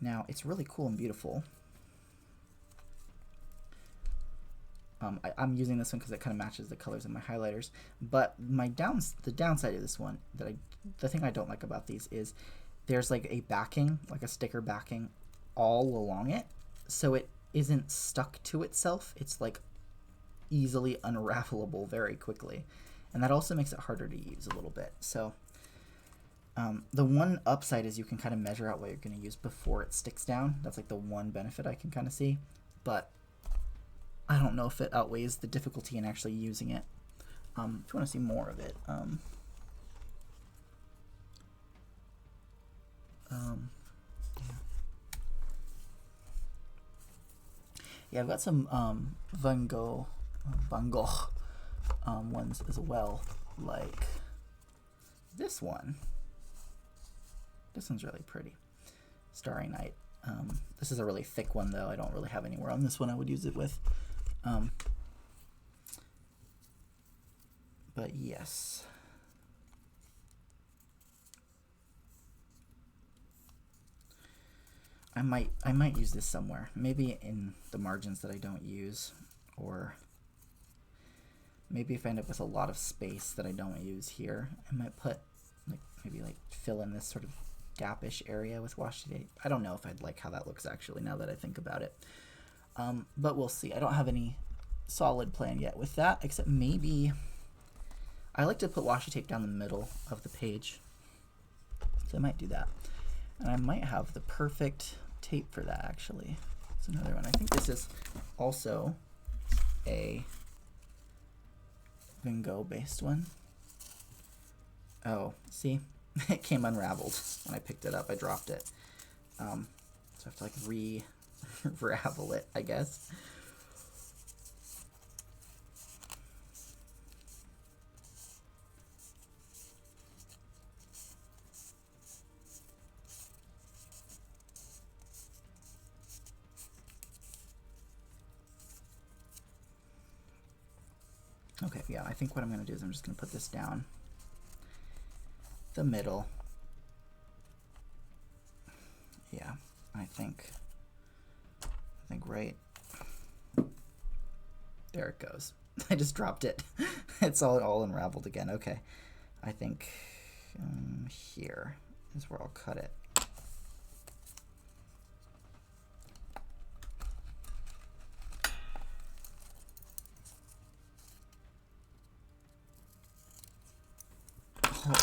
Now, it's really cool and beautiful. I'm using this one because it kind of matches the colors of my highlighters. But the downside of this one, the thing I don't like about these is there's like a backing, like a sticker backing all along it. So it isn't stuck to itself. It's like easily unravelable very quickly. And that also makes it harder to use a little bit. So the one upside is you can kind of measure out what you're going to use before it sticks down. That's like the one benefit I can kind of see. But I don't know if it outweighs the difficulty in actually using it. If you want to see more of it, yeah, I've got some Van Gogh ones as well, like this one. This one's really pretty. Starry Night. This is a really thick one, though. I don't really have anywhere on this one I would use it with. But yes. I might use this somewhere. Maybe in the margins that I don't use, or maybe if I end up with a lot of space that I don't use here, I might put maybe fill in this sort of gapish area with washi tape. I don't know if I'd like how that looks actually now that I think about it. But we'll see. I don't have any solid plan yet with that, except maybe I like to put washi tape down the middle of the page. So I might do that. And I might have the perfect tape for that actually. It's another one. I think this is also a Van Gogh based one. Oh, see? It came unraveled when I picked it up. I dropped it. So I have to re-ravel it, I guess. Okay, yeah, I think what I'm going to do is I'm just going to put this down the middle. Yeah, I think right there it goes. I just dropped it. It's all unraveled again. Okay, I think here is where I'll cut it.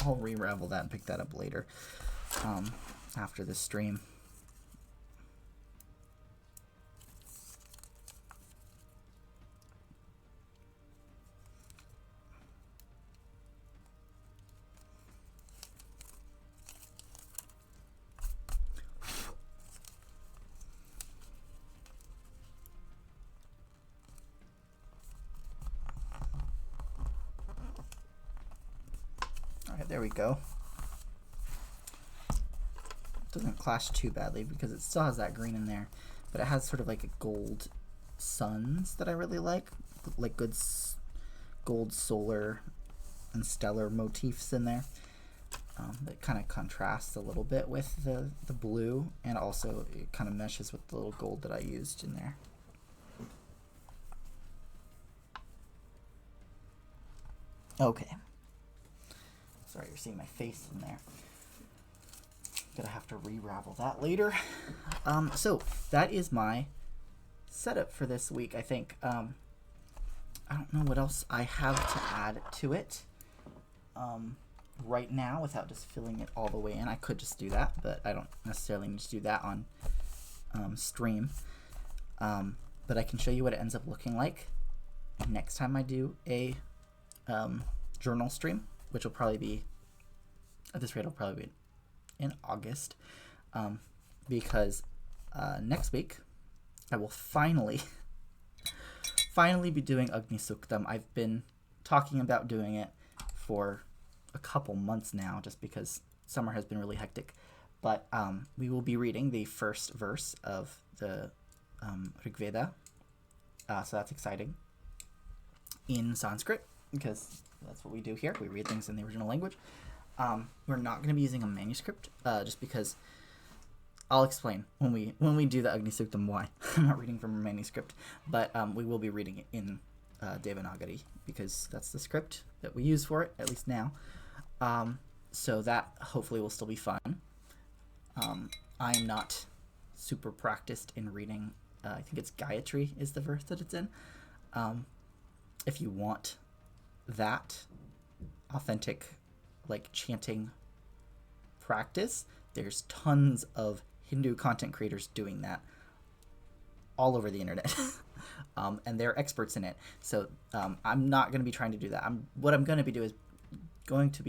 I'll re-ravel that and pick that up later after this stream. There we go. Doesn't clash too badly because it still has that green in there, but it has sort of like a gold suns that I really like good gold solar and stellar motifs in there. That kind of contrasts a little bit with the blue, and also it kind of meshes with the little gold that I used in there. Okay. Sorry, you're seeing my face in there. Gonna have to re-ravel that later. So that is my setup for this week, I think. I don't know what else I have to add to it right now without just filling it all the way in. I could just do that, but I don't necessarily need to do that on stream. But I can show you what it ends up looking like next time I do a journal stream, which will probably be, at this rate, it'll probably be in August, because next week I will finally be doing Agni Suktam. I've been talking about doing it for a couple months now, just because summer has been really hectic. But we will be reading the first verse of the Rig Veda, so that's exciting, in Sanskrit, because that's what we do here. We read things in the original language. We're not going to be using a manuscript, just because I'll explain when we do the Agni Suktam why. I'm not reading from a manuscript, but we will be reading it in Devanagari, because that's the script that we use for it, at least now. So that hopefully will still be fun. I am not super practiced in reading. I think it's Gayatri is the verse that it's in. If you want that authentic, like, chanting practice, there's tons of Hindu content creators doing that all over the internet. And they're experts in it. So I'm not going to be trying to do that. What I'm going to be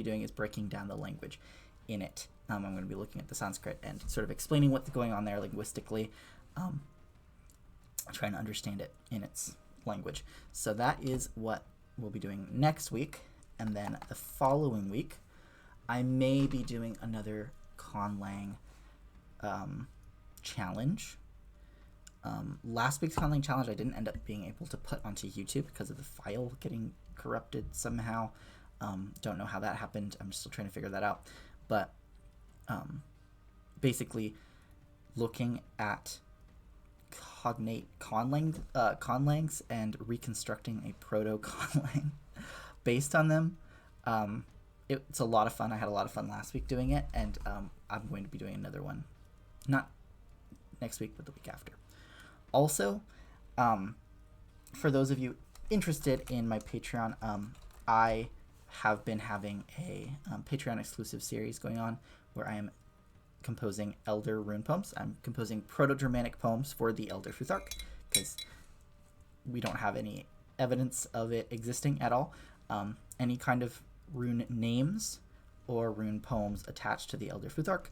doing is breaking down the language in it. I'm going to be looking at the Sanskrit and sort of explaining what's going on there linguistically, trying to understand it in its language. So that is what we'll be doing next week. And then the following week, I may be doing another Conlang challenge. Last week's Conlang challenge I didn't end up being able to put onto YouTube because of the file getting corrupted somehow. Don't know how that happened. I'm still trying to figure that out. But basically looking at cognate conlangs and reconstructing a proto-conlang based on them. It's a lot of fun. I had a lot of fun last week doing it, and I'm going to be doing another one. Not next week, but the week after. Also, for those of you interested in my Patreon, I have been having a Patreon exclusive series going on where I am composing Elder rune poems. I'm composing Proto-Germanic poems for the Elder Futhark because we don't have any evidence of it existing at all. Any kind of rune names or rune poems attached to the Elder Futhark.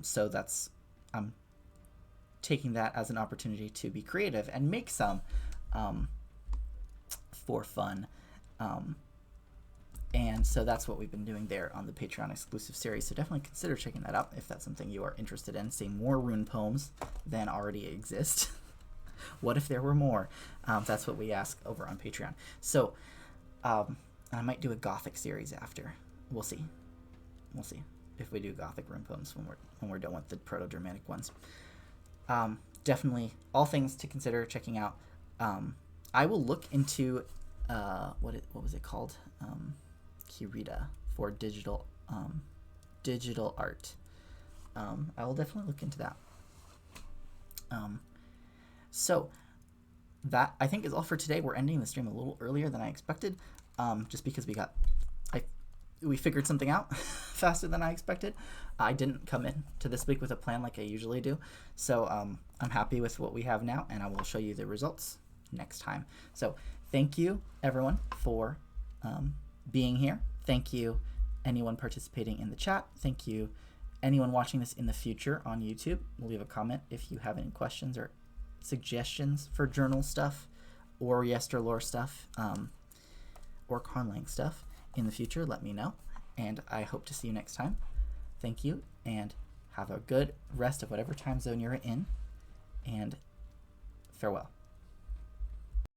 So I'm taking that as an opportunity to be creative and make some for fun. And so that's what we've been doing there on the Patreon exclusive series. So definitely consider checking that out if that's something you are interested in, seeing more rune poems than already exist. What if there were more? That's what we ask over on Patreon. So I might do a Gothic series after. We'll see. We'll see if we do Gothic rune poems when we're done with the Proto-Germanic ones. Definitely all things to consider checking out. I will look into what was it called? Kirita for digital art. I will definitely look into that. So that I think is all for today. We're ending the stream a little earlier than I expected, just because we figured something out faster than I expected. I didn't come in to this week with a plan like I usually do, so I'm happy with what we have now, and I will show you the results next time. So thank you everyone for being here. Thank you anyone participating in the chat. Thank you anyone watching this in the future on YouTube. Leave a comment if you have any questions or suggestions for journal stuff or Yester lore stuff or Conlang stuff in the future. Let me know, and I hope to see you next time. Thank you, and have a good rest of whatever time zone you're in, and farewell.